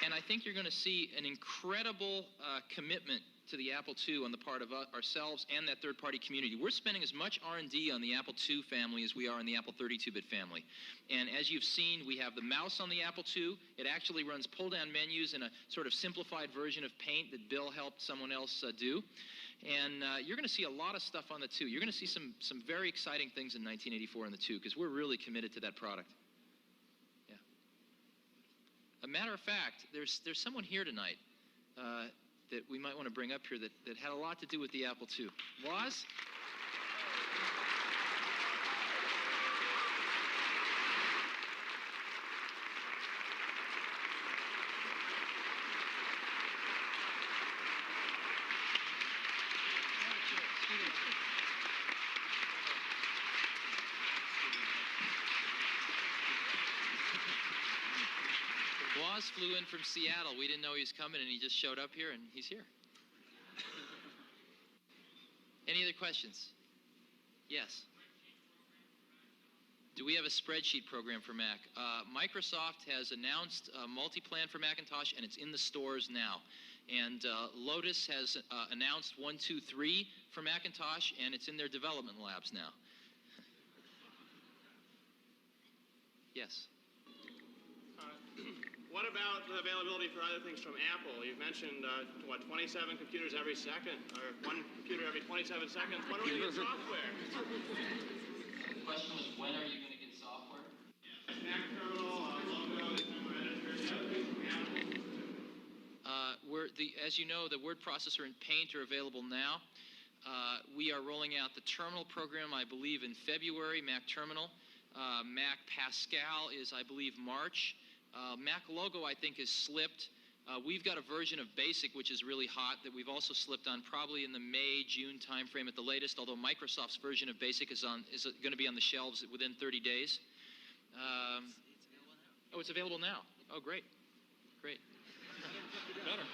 And I think you're going to see an incredible commitment to the Apple II on the part of ourselves and that third-party community. We're spending as much R&D on the Apple II family as we are on the Apple 32-bit family. And as you've seen, we have the mouse on the Apple II. It actually runs pull-down menus in a sort of simplified version of Paint that Bill helped someone else do. And you're going to see a lot of stuff on the II. You're going to see some very exciting things in 1984 on the II because we're really committed to that product. Yeah. A matter of fact, there's someone here tonight that we might want to bring up here that had a lot to do with the Apple II. Woz? Woz flew in from Seattle. We didn't know he was coming, and he just showed up here, and he's here. Any other questions? Yes. Do we have a spreadsheet program for Mac? Microsoft has announced a multi-plan for Macintosh, and it's in the stores now. And Lotus has announced 1, 2, 3 for Macintosh, and it's in their development labs now. Yes. What about the availability for other things from Apple? You've mentioned, 27 computers every second, or 1 computer every 27 seconds. When are we going to get software? The question was, when are you going to get software? Mac terminal, logo, timer editor, other things from Apple. As you know, the word processor and Paint are available now. We are rolling out the terminal program, I believe, in February, Mac Terminal. Mac Pascal is, I believe, March. Mac Logo, I think, is slipped. We've got a version of BASIC, which is really hot, that we've also slipped on probably in the May, June timeframe at the latest, although Microsoft's version of BASIC is going to be on the shelves within 30 days. Oh, it's available now. Oh, great. Great. Better.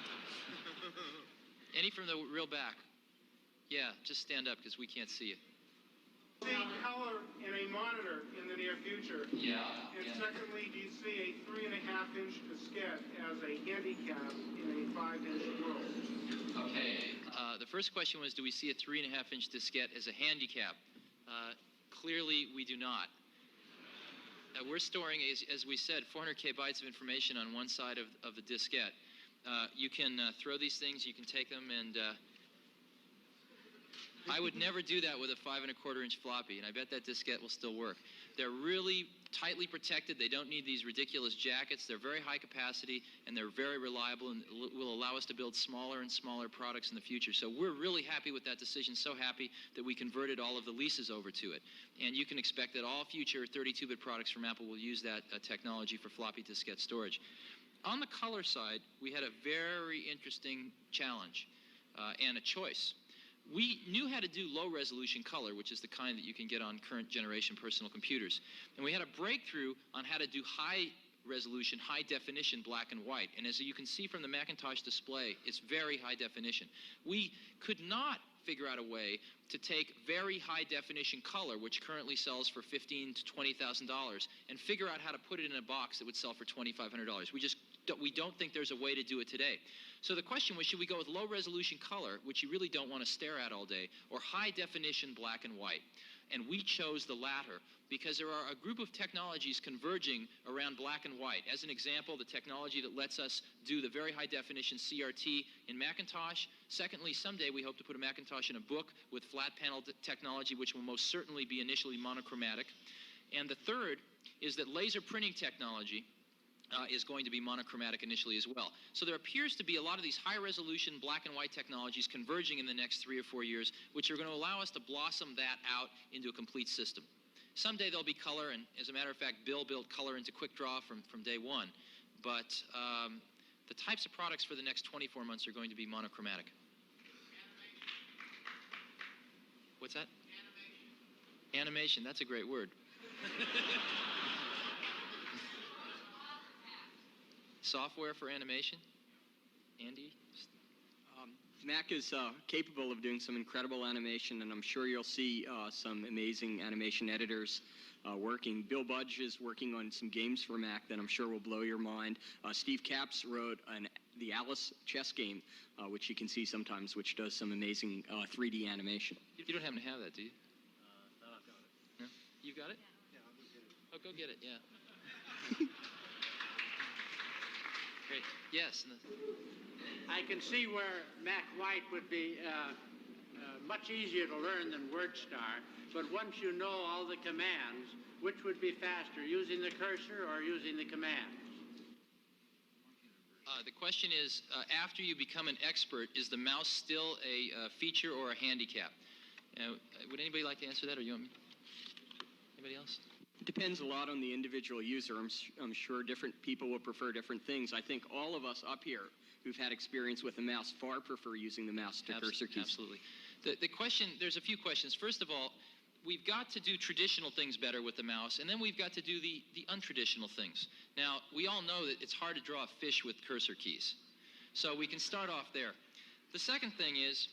Any from the real back? Yeah, just stand up because we can't see you. See color in a monitor in the near future? Yeah. And secondly, do you see a 3.5-inch diskette as a handicap in a 5-inch world? Okay. The first question was, do we see a 3.5-inch diskette as a handicap? Clearly, we do not. We're storing, as we said, 400K bytes of information on one side of the diskette. You can throw these things, you can take them, and I would never do that with a 5.25-inch floppy, and I bet that diskette will still work. They're really tightly protected. They don't need these ridiculous jackets. They're very high capacity, and they're very reliable, and will allow us to build smaller and smaller products in the future. So we're really happy with that decision, so happy that we converted all of the leases over to it. And you can expect that all future 32-bit products from Apple will use that technology for floppy diskette storage. On the color side, we had a very interesting challenge and a choice. We knew how to do low-resolution color, which is the kind that you can get on current-generation personal computers. And we had a breakthrough on how to do high-resolution, high-definition black and white. And as you can see from the Macintosh display, it's very high-definition. We could not figure out a way to take very high-definition color, which currently sells for $15,000 to $20,000, and figure out how to put it in a box that would sell for $2,500. We don't think there's a way to do it today. So the question was, should we go with low-resolution color, which you really don't want to stare at all day, or high-definition black and white? And we chose the latter because there are a group of technologies converging around black and white. As an example, the technology that lets us do the very high-definition CRT in Macintosh. Secondly, someday we hope to put a Macintosh in a book with flat panel technology, which will most certainly be initially monochromatic. And the third is that laser printing technology is going to be monochromatic initially as well. So there appears to be a lot of these high-resolution black and white technologies converging in the next 3 or 4 years, which are going to allow us to blossom that out into a complete system. Someday there'll be color, and as a matter of fact, Bill built color into QuickDraw from day one. But the types of products for the next 24 months are going to be monochromatic. What's that? Animation, that's a great word. Software for animation? Andy? Mac is capable of doing some incredible animation, and I'm sure you'll see some amazing animation editors working. Bill Budge is working on some games for Mac that I'm sure will blow your mind. Steve Capps wrote the Alice chess game, which you can see sometimes, which does some amazing 3D animation. You don't happen to have that, do you? No, I've got it. No? You got it? Yeah, I'll go get it. Oh, go get it, yeah. Great. Yes. I can see where Mac White would be much easier to learn than WordStar, but once you know all the commands, which would be faster, using the cursor or using the commands? The question is, after you become an expert, is the mouse still a feature or a handicap? Would anybody like to answer that, or you want me? Anybody else? It depends a lot on the individual user. I'm sure different people will prefer different things. I think all of us up here who've had experience with the mouse far prefer using the mouse to cursor keys. Absolutely. The question, there's a few questions. First of all, we've got to do traditional things better with the mouse, and then we've got to do the untraditional things. Now, we all know that it's hard to draw a fish with cursor keys. So we can start off there. The second thing is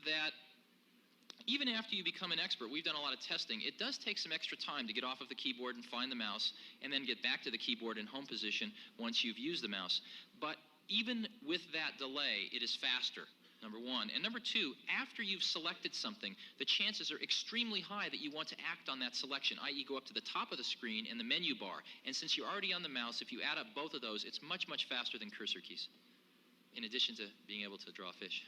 that even after you become an expert, we've done a lot of testing, it does take some extra time to get off of the keyboard and find the mouse, and then get back to the keyboard in home position once you've used the mouse. But even with that delay, it is faster, number one. And number two, after you've selected something, the chances are extremely high that you want to act on that selection, i.e. go up to the top of the screen and the menu bar. And since you're already on the mouse, if you add up both of those, it's much, much faster than cursor keys, in addition to being able to draw fish.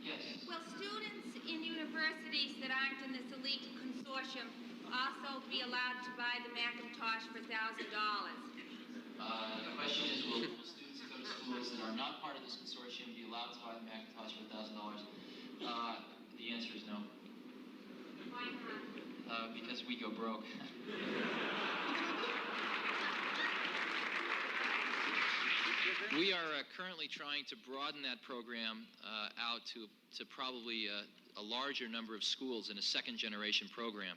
Yes. Will students in universities that aren't in this elite consortium also be allowed to buy the Macintosh for $1,000? The question is, will students who go to schools that are not part of this consortium be allowed to buy the Macintosh for $1,000? The answer is no. Why not? Because we go broke. We are currently trying to broaden that program out to probably a larger number of schools in a second-generation program.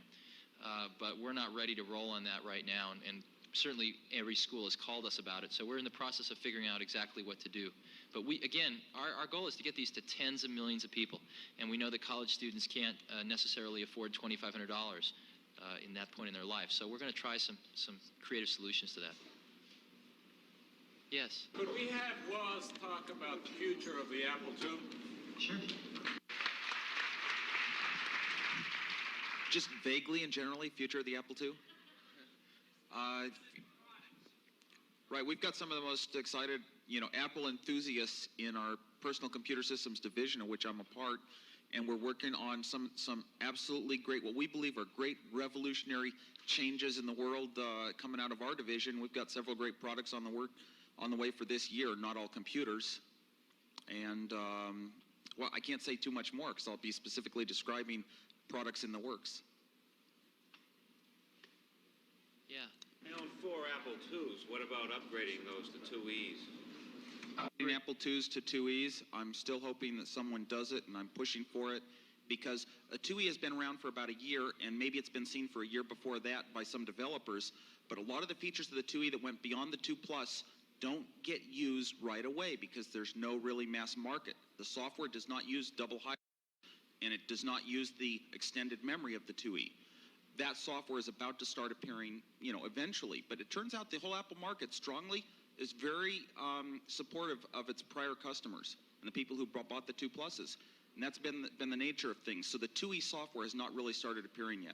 But we're not ready to roll on that right now, and certainly every school has called us about it. So we're in the process of figuring out exactly what to do. But again, our goal is to get these to tens of millions of people. And we know that college students can't necessarily afford $2,500 in that point in their life. So we're going to try some creative solutions to that. Yes? Could we have Woz talk about the future of the Apple II? Sure. Just vaguely and generally, future of the Apple II? Right, we've got some of the most excited, Apple enthusiasts in our personal computer systems division, of which I'm a part, and we're working on some absolutely great, what we believe are great revolutionary changes in the world coming out of our division. We've got several great products on the way for this year, not all computers. And, well, I can't say too much more because I'll be specifically describing products in the works. Yeah. I own 4 Apple IIs. What about upgrading those to 2Es? Apple IIs to 2Es. I'm still hoping that someone does it, and I'm pushing for it because a 2E has been around for about a year, and maybe it's been seen for a year before that by some developers. But a lot of the features of the 2E that went beyond the 2 Plus don't get used right away because there's no really mass market. The software does not use double high, and it does not use the extended memory of the 2E. That software is about to start appearing, eventually. But it turns out the whole Apple market strongly is very supportive of its prior customers and the people who bought the 2 Pluses. And that's been the nature of things. So the 2E software has not really started appearing yet.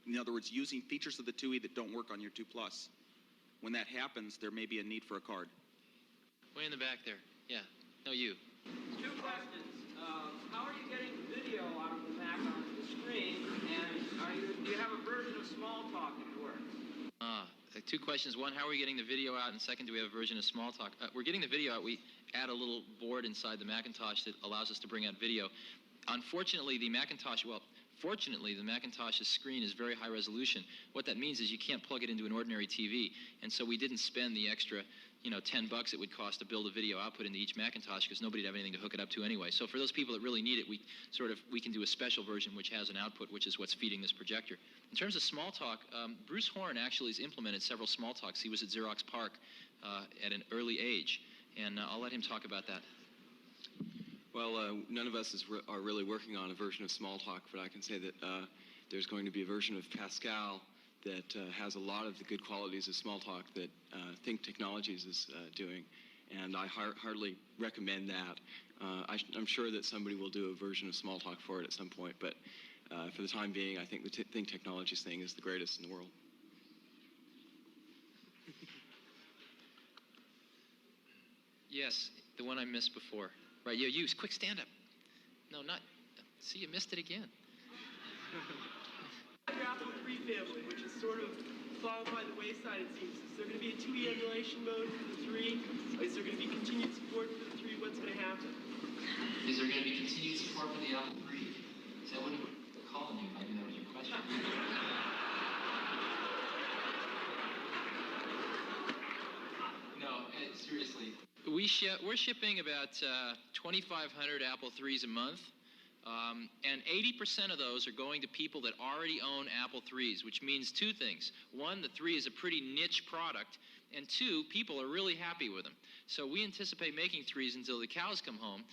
In other words, using features of the 2E that don't work on your 2 Plus. When that happens, there may be a need for a card. Way in the back there. Yeah. No, you. 2 questions. How are you getting video out of the Mac onto the screen? And do you have a version of Smalltalk that works? 2 questions. One, how are we getting the video out? And second, do we have a version of Smalltalk? We're getting the video out. We add a little board inside the Macintosh that allows us to bring out video. Unfortunately, the Macintosh, fortunately, the Macintosh's screen is very high resolution. What that means is you can't plug it into an ordinary TV. And so we didn't spend the extra, $10 it would cost to build a video output into each Macintosh because nobody would have anything to hook it up to anyway. So for those people that really need it, we can do a special version which has an output, which is what's feeding this projector. In terms of Smalltalk, Bruce Horn actually has implemented several Smalltalks. He was at Xerox PARC at an early age. And I'll let him talk about that. Well, none of us are really working on a version of Smalltalk, but I can say that there's going to be a version of Pascal that has a lot of the good qualities of Smalltalk that Think Technologies is doing, and I hardly recommend that. I'm sure that somebody will do a version of Smalltalk for it at some point, but for the time being, I think the Think Technologies thing is the greatest in the world. Yes, the one I missed before. Right, you, quick stand up. No, not, see, you missed it again. Your Apple III family, which is sort of fallen by the wayside, it seems. Is there going to be a 2E emulation mode for the 3? Is there going to be continued support for the 3? What's going to happen? Is there going to be continued support for the Apple III? Is that what you were calling you? I knew that was your question. No, seriously. We're shipping about 2,500 Apple IIIs a month, and 80% of those are going to people that already own Apple IIIs, which means two things. One, the 3 is a pretty niche product, and two, people are really happy with them. So we anticipate making 3s until the cows come home.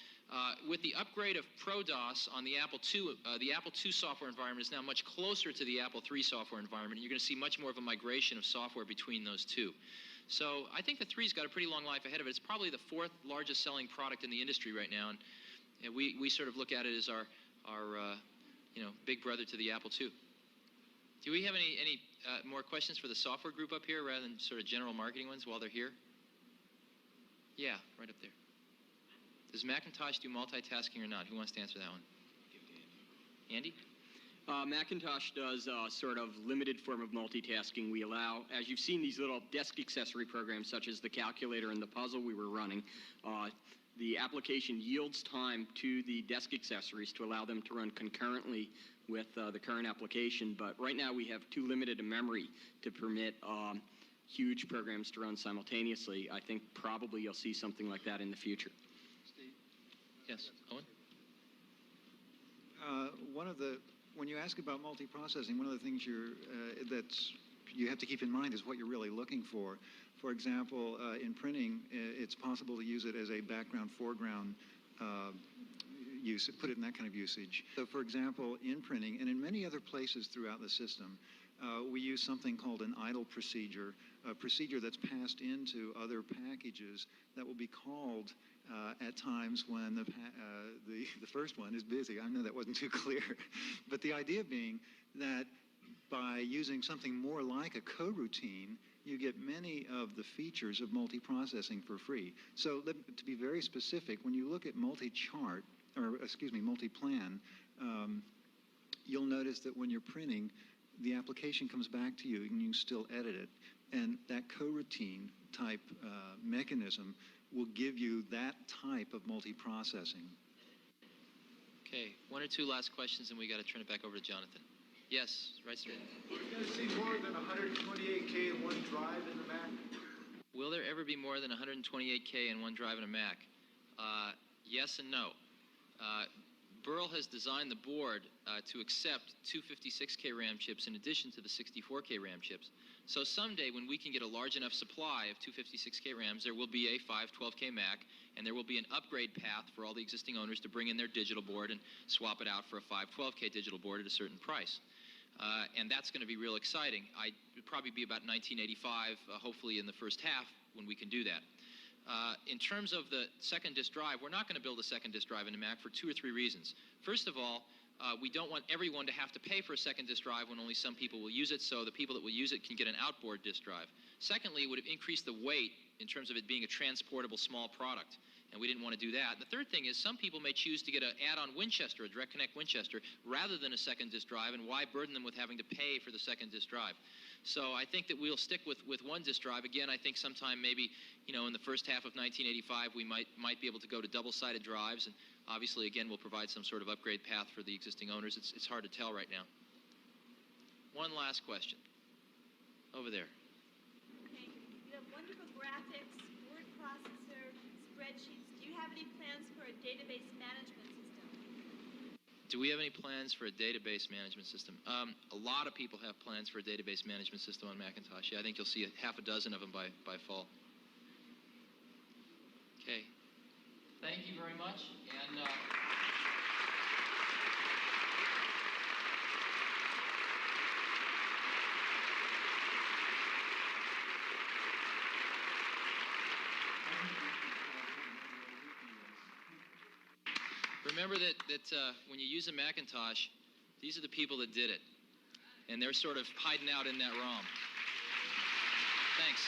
With the upgrade of ProDOS on the Apple II software environment is now much closer to the Apple III software environment, and you're going to see much more of a migration of software between those two. So I think the 3's got a pretty long life ahead of it. It's probably the 4th largest selling product in the industry right now, and we sort of look at it as our big brother to the Apple II. Do we have any more questions for the software group up here rather than sort of general marketing ones while they're here? Yeah, right up there. Does Macintosh do multitasking or not? Who wants to answer that one? Andy? Macintosh does a sort of limited form of multitasking. We allow, as you've seen, these little desk accessory programs such as the calculator and the puzzle we were running. The application yields time to the desk accessories to allow them to run concurrently with the current application, but right now we have too limited a memory to permit huge programs to run simultaneously. I think probably you'll see something like that in the future. Steve? Yes, Owen? When you ask about multiprocessing, one of the things you have to keep in mind is what you're really looking for. For example, in printing, it's possible to use it as a background-foreground use, put it in that kind of usage. So, for example, in printing and in many other places throughout the system, we use something called an idle procedure, a procedure that's passed into other packages that will be called at times when the first one is busy. I know that wasn't too clear. But the idea being that by using something more like a coroutine, you get many of the features of multiprocessing for free. So to be very specific, when you look at multi-plan, you'll notice that when you're printing, the application comes back to you and you still edit it. And that coroutine type mechanism will give you that type of multiprocessing. Okay, one or two last questions and we got to turn it back over to Jonathan. Yes, right straight. Are we going to see more than 128K in one drive in the Mac? Will there ever be more than 128K in one drive in a Mac? Yes and no. Burrell has designed the board to accept two 56K RAM chips in addition to the 64K RAM chips. So someday when we can get a large enough supply of two 56K RAMs, there will be a 512K Mac, and there will be an upgrade path for all the existing owners to bring in their digital board and swap it out for a 512K digital board at a certain price. And that's going to be real exciting. It'd probably be about 1985, hopefully in the first half, when we can do that. In terms of the second disk drive, we're not going to build a second disk drive in the Mac for 2 or 3 reasons. First of all, we don't want everyone to have to pay for a second disk drive when only some people will use it, so the people that will use it can get an outboard disk drive. Secondly, it would have increased the weight in terms of it being a transportable small product, and we didn't want to do that. The third thing is some people may choose to get an add-on Winchester, a direct connect Winchester, rather than a second disk drive, and why burden them with having to pay for the second disk drive? So I think that we'll stick with one disk drive. Again, I think sometime maybe, in the first half of 1985, we might be able to go to double-sided drives, and obviously, again, we'll provide some sort of upgrade path for the existing owners. It's hard to tell right now. One last question. Over there. Okay. You have wonderful graphics, word processor, spreadsheets. Do you have any plans for a database management system? Do we have any plans for a database management system? A lot of people have plans for a database management system on Macintosh. Yeah, I think you'll see half a dozen of them by fall. Okay. Thank you very much. And remember that when you use a Macintosh, these are the people that did it. And they're sort of hiding out in that ROM. Thanks.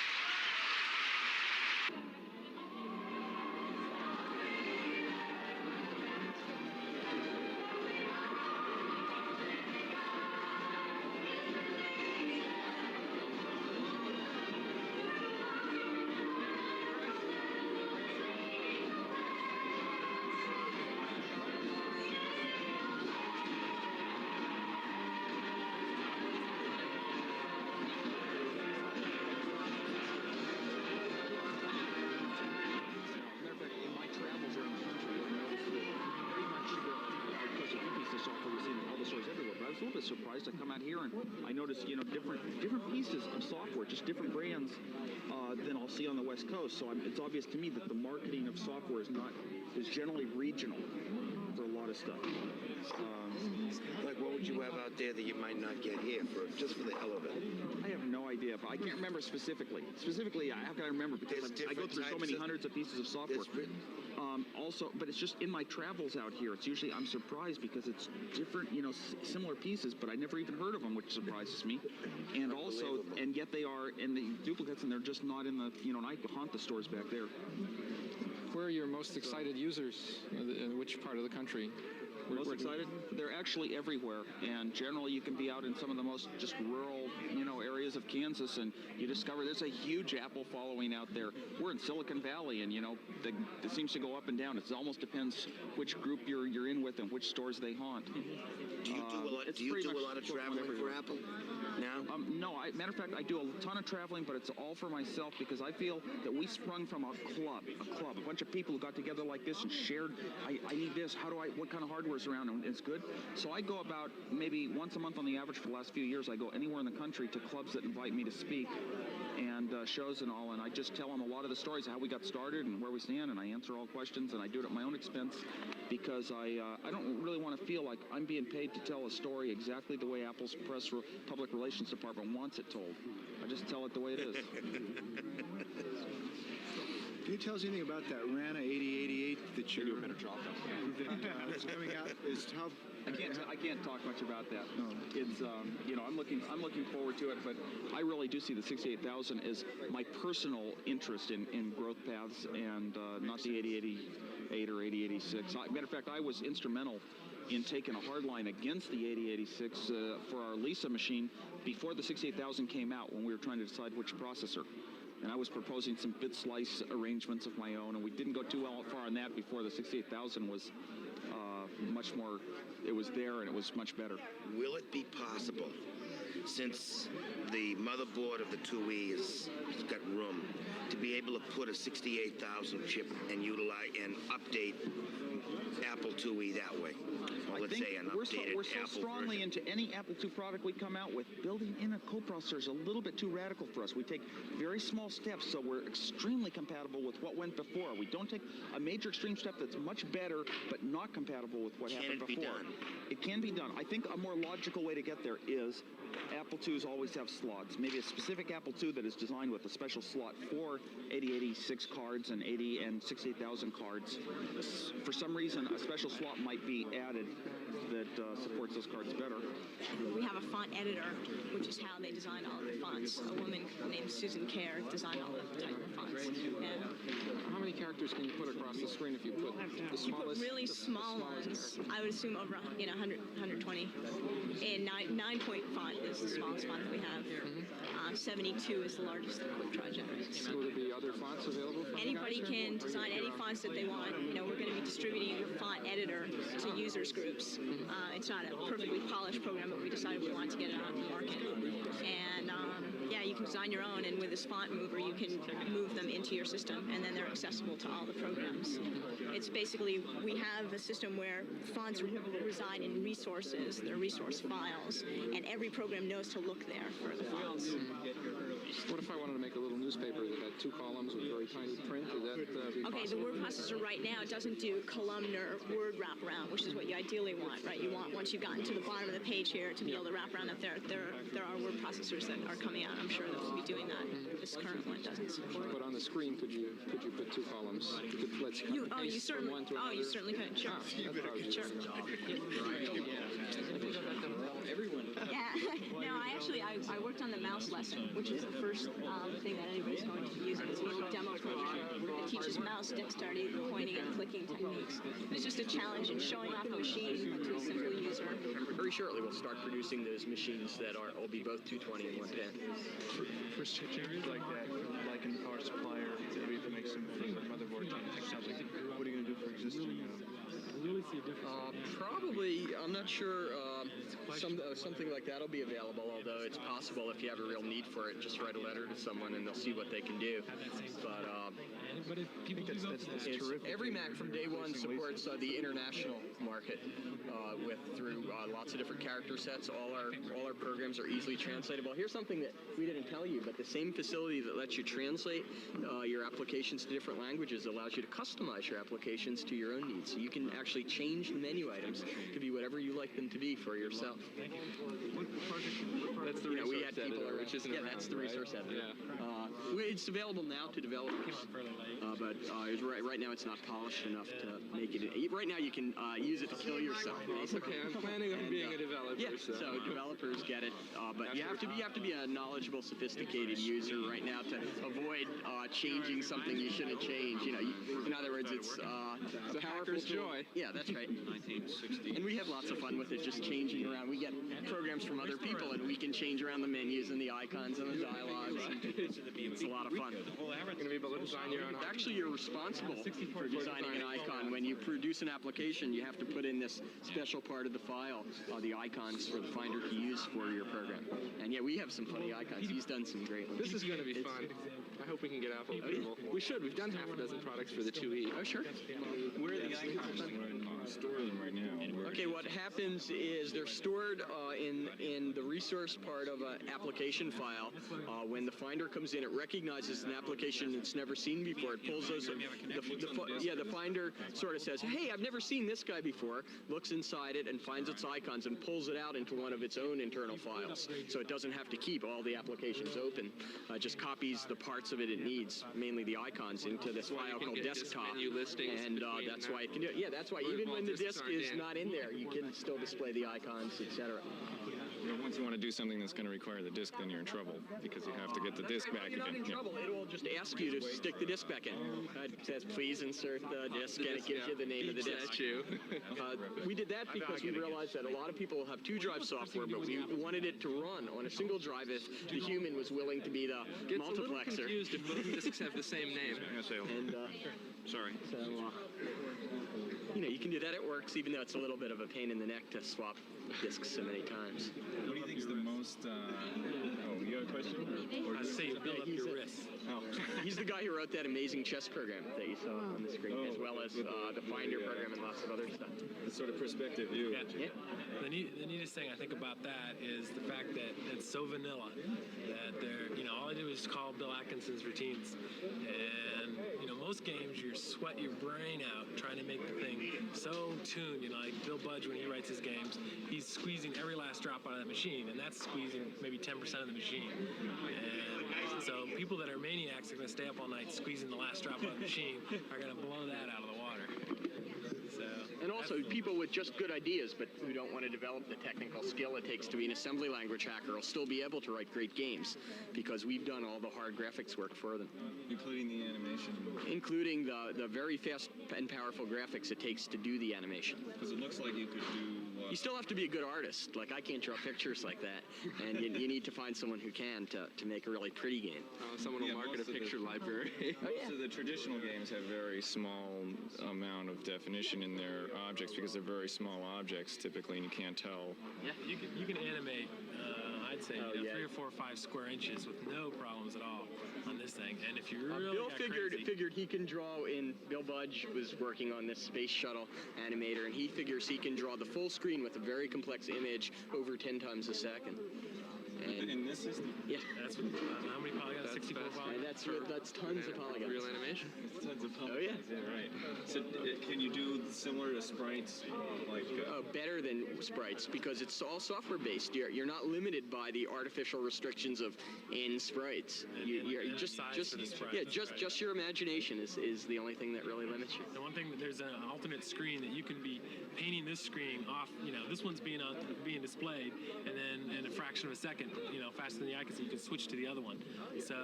Surprised. I come out here and I notice, different pieces of software, just different brands than I'll see on the West Coast. So it's obvious to me that the marketing of software is generally regional for a lot of stuff. Like what would you have out there that you might not get here just for the hell of it? I have no idea, but I can't remember specifically. How can I remember? Because I go through so many hundreds of pieces of software. Also, but it's just in my travels out here. It's usually I'm surprised because it's different, similar pieces, but I never even heard of them, which surprises me. And also, and yet they are in the duplicates, and they're just not in the, and I haunt the stores back there. Where are your most excited users? In which part of the country? Most excited? They're actually everywhere, and generally you can be out in some of the most just rural, areas of Kansas, and you discover there's a huge Apple following out there. We're in Silicon Valley, and it seems to go up and down. It almost depends which group you're in with and which stores they haunt. Do you do a lot of traveling for Apple now? No, matter of fact, I do a ton of traveling, but it's all for myself because I feel that we sprung from a bunch of people who got together like this and shared, I need this, what kind of hardware's around, and it's good. So I go about maybe once a month on the average for the last few years. I go anywhere in the country to clubs that invite me to speak and shows and all, and I just tell them a lot of the stories of how we got started and where we stand, and I answer all questions, and I do it at my own expense because I don't really want to feel like I'm being paid to tell a story exactly the way Apple's public relations department wants it told. I just tell it the way it is. Can you tell us anything about that Rana 8088 that you're that's coming out? I can't talk much about that. No. It's I'm looking forward to it, but I really do see the 68000 as my personal interest in growth paths and not the 8088 or 8086. Matter of fact, I was instrumental in taking a hard line against the 8086 for our Lisa machine before the 68000 came out when we were trying to decide which processor. And I was proposing some bit slice arrangements of my own, and we didn't go too far on that before the 68000 was much more, it was there and it was much better. Will it be possible, since the motherboard of the 2E has got room, to be able to put a 68000 chip and utilize and update Apple IIe that way? Or let's say an updated we're so Apple strongly version. into any Apple II product we come out with. Building in a coprocessor is a little bit too radical for us. We take very small steps, so we're extremely compatible with what went before. We don't take a major extreme step that's much better, but not compatible with what happened before. Can it be done? It can be done. I think a more logical way to get there is Apple IIs always have slots. Maybe a specific Apple II that is designed with a special slot for 8086 cards and 80 and 68000 cards. For some reason, a special slot might be added that supports those cards better. We have a font editor, which is how they design all of the fonts. A woman named Susan Kerr designed all of the type of fonts. And how many characters can you put across the screen if you put the smallest? You put really small ones. I would assume over 100, 120. And 9-point font is the smallest font that we have. 72 is the largest that QuickDraw generates. Will there be other fonts available? Anybody can design any fonts that they want. We're going to be distributing the font editor to users groups. It's not a perfectly polished program, but we decided we wanted to get it out in the market. And Yeah, you can design your own, and with this font mover, you can move them into your system, and then they're accessible to all the programs. It's basically, we have a system where fonts reside in resources, they're resource files, and every program knows to look there for the fonts. What if I wanted to make a little newspaper that had 2 columns with very tiny print? Would that be Okay, possible? the word processor right now doesn't do columnar word wraparound, which is what you ideally want, right? You want, once you've gotten to the bottom of the page here, to be able to wrap around up there. There are word processors that are coming out. I'm sure that will be doing that. This current one doesn't support. But on the screen, could you put 2 columns? You could let's You paste from one to another. you certainly could. Sure. Sure. Yeah. No, I worked on the mouse lesson, which is the first thing that anybody's going to be using. It's a little demo program that teaches mouse dexterity, pointing and clicking techniques. It's just a challenge in showing off a machine to a simple user. Very shortly, we'll start producing those machines that will be both 220 and 110. For areas like that, like in the power supplier, that we have to make some motherboard technology, what are you going to do for existing? Probably, I'm not sure. Something like that will be available, although it's possible if you have a real need for it, just write a letter to someone and they'll see what they can do. But that's every Mac from day one supports the international market through lots of different character sets. All our programs are easily translatable. Here's something that we didn't tell you, but the same facility that lets you translate your applications to different languages allows you to customize your applications to your own needs. So you can actually change the menu items to be whatever you like them to be for yourself. That's the resource editor, which isn't around, that's the resource editor. Yeah. It's available now to developers, but right now it's not polished enough to make it. Right now you can use it to kill yourself. Okay, I'm planning on being a developer. Yeah, so developers get it, but you have to be a knowledgeable, sophisticated user right now to avoid changing something you shouldn't change. In other words, it's a powerful joy. Yeah, that's right. 1960. And we have lots of fun with it, just changing around. We get programs from other people, and we can change around the menus and the icons and the dialogues. It's a lot of fun. You're going to be able to design your own. Actually, you're responsible for designing an icon. When you produce an application, you have to put in this special part of the file, the icons for the Finder to use for your program. And yeah, we have some funny icons. He's done some great ones. This is going to be fun. I hope we can get Apple approval. We should. We've done half a dozen products for the 2E. Oh, sure. Where are the icons? Store them right now. Okay, what happens is they're stored in the resource part of an application file. When the Finder comes in, it recognizes an application it's never seen before. It pulls those. The Finder sort of says, "Hey, I've never seen this guy before." Looks inside it and finds its icons and pulls it out into one of its own internal files. So it doesn't have to keep all the applications open. Just copies the parts of it needs, mainly the icons, into this file called desktop. And that's why it can do it. Yeah, that's why even when the disk is not in there, you can still display the icons, etc. Once you want to do something that's going to require the disk, then you're in trouble because you have to get the disk back You're not again. in trouble. It will just ask you to stick the disk back in. It says, please insert the disk, and it gives you the name of the disk. We did that because we realized that a lot of people have 2-drive software, but we wanted it to run on a single drive if the human was willing to be the Gets multiplexer. a little confused if both disks have the same name. And, Sorry. So, you can do that. It works, even though it's a little bit of a pain in the neck to swap disks so many times. What do you think is the most... you have a question? I say you build up your wrist. He's the guy who wrote that amazing chess program that you saw on the screen, as well as the Finder program and lots of other stuff. The sort of perspective you... Yeah. The neatest thing I think about that is the fact that it's so vanilla that all I do is call Bill Atkinson's routines. And, most games, you sweat your brain out trying to make the thing so tuned. Like Bill Budge, when he writes his games, he's squeezing every last drop out of that machine, and that's squeezing maybe 10% of the machine. And so people that are maniacs are going to stay up all night squeezing the last drop out of the machine are going to blow that out of the water. And also, people with just good ideas, but who don't want to develop the technical skill it takes to be an assembly language hacker will still be able to write great games because we've done all the hard graphics work for them. Including the animation? Including the very fast and powerful graphics it takes to do the animation. Because it looks like you could do... You still have to be a good artist. Like, I can't draw pictures like that. And you need to find someone who can to make a really pretty game. Someone will market a picture library. Most of the traditional games have very small amount of definition in their objects because they're very small objects typically, and you can't tell. Yeah, you can animate. I'd say 3 or 4 or 5 square inches with no problems at all on this thing. And if you really Bill got figured he can draw in. Bill Budge was working on this space shuttle animator, and he figures he can draw the full screen with a very complex image over 10 times a second. And in this system? Yeah. That's what, how many polygons? 64 polygons? And that's tons of polygons. Real animation? Tons of polygons. Oh, yeah. Right. So can you do similar to sprites? Better than sprites, because it's all software based. You're not limited by the artificial restrictions of N sprites. Just your imagination is the only thing that really limits you. The one thing, there's an alternate screen that you can be painting this screen off. This one's being displayed, and then in a fraction of a second, faster than the eye can see, you can switch to the other one. So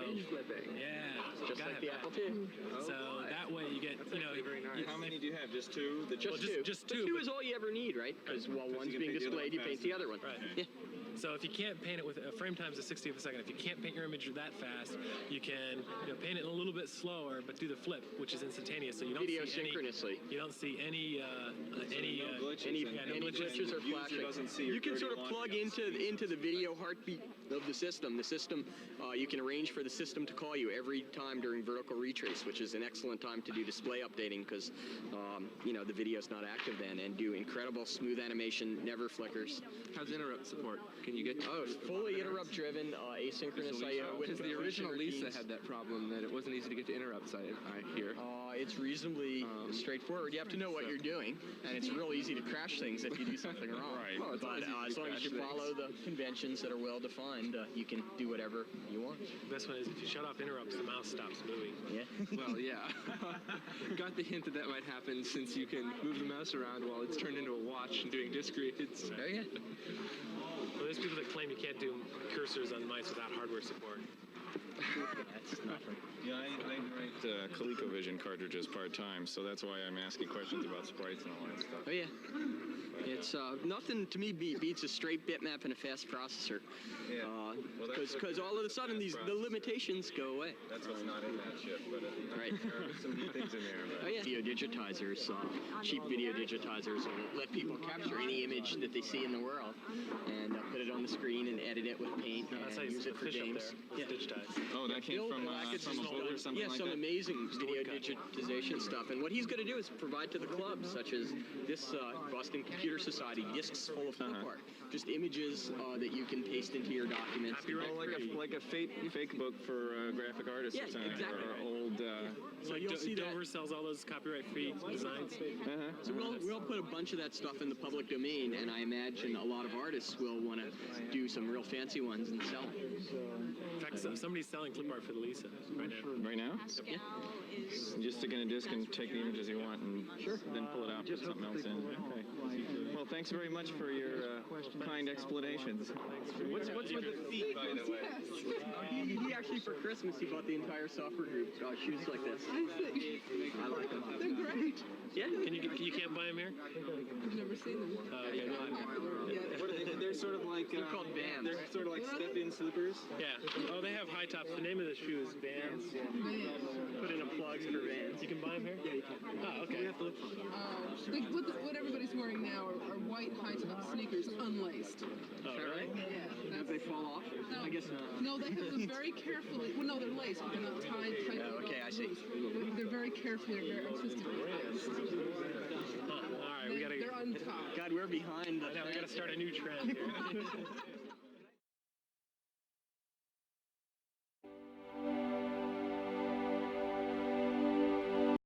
yeah, just like the Apple II. So that way you get, How many do you have? Just two? Just two. The two is all you ever need, right? Because while one's being displayed, you paint the other one. Right. Yeah. So if you can't paint it with a frame times a 60th of a second, if you can't paint your image that fast, you can paint it a little bit slower, but do the flip, which is instantaneous. So you don't Video see synchronously. You don't see any glitches or flashing. You can sort of plug into the video heartbeat of the system. The system, you can arrange for the system to call you every time during vertical retrace, which is an excellent time to do display updating because the video's not active then, and do incredible smooth animation, never flickers. How's interrupt support? Can you get? Oh, fully interrupt driven, asynchronous I/O. Because the original Lisa had that problem that it wasn't easy to get to interrupts. I hear. It's reasonably straightforward. You have to know what you're doing, and it's real easy to crash things if you do something wrong. Right. Well, but as long as you follow the conventions that are well defined, you can do whatever you want. The best one is if you shut off interrupts, the mouse stops moving. Yeah. Well, yeah. Got the hint that might happen since you can move the mouse around while it's turned into a watch and doing disc reads. Oh yeah. Well, there's people that claim you can't do cursors on mice without hardware support. That's nothing. Yeah, I write ColecoVision cartridges part-time, so that's why I'm asking questions about sprites and all that stuff. Oh, yeah. It's nothing to me beats a straight bitmap and a fast processor. Yeah. Because all of a sudden the limitations go away. That's what's not in that chip, but right. there are some good things in there. But. Oh yeah. Video digitizers, cheap video digitizers will let people capture any image that they see in the world and put it on the screen and edit it with paint and use it for games. Yeah. Digitized. Oh, that came from a book or something like that? Yeah, some amazing video digitization stuff. And what he's going to do is provide to the clubs, such as this Boston Computer Society, discs full of clip art. Just images that you can paste into your documents. Like a fake book for graphic artists or something. Exactly. Or old... So you'll see Dover sells all those copyright-free designs. So we'll put a bunch of that stuff in the public domain, and I imagine a lot of artists will want to do some real fancy ones and sell them. In fact, somebody's selling clip art for the Lisa right now. Right now? Yeah. You just stick in a disc and take the images you want and then pull it out, put something else in. Okay. Well, thanks very much for your kind explanations. What's with the feet, by the way? He actually, for Christmas, he bought the entire software group shoes like this. I like them. They're great. Yeah? You can't buy them here? I've never seen them. Okay. What are they? They're sort of like... They're called Vans. They're sort of like step-in slippers? Yeah. Oh, they have high tops. The name of the shoe is Vans. Put in a plug for Vans. You can buy them here? Yeah, you can. Oh, okay. We have to look for them. What everybody's wearing now are white high-top sneakers, unlaced. Oh, really? Yeah. If they fall off? No, I guess not. No, they have them very carefully. Well, no, they're laced, but they're not tied tightly. Oh, okay, I see. They're very carefully, very artistically placed. All right, They're untied. God, we're behind. I know, we got to start a new trend here.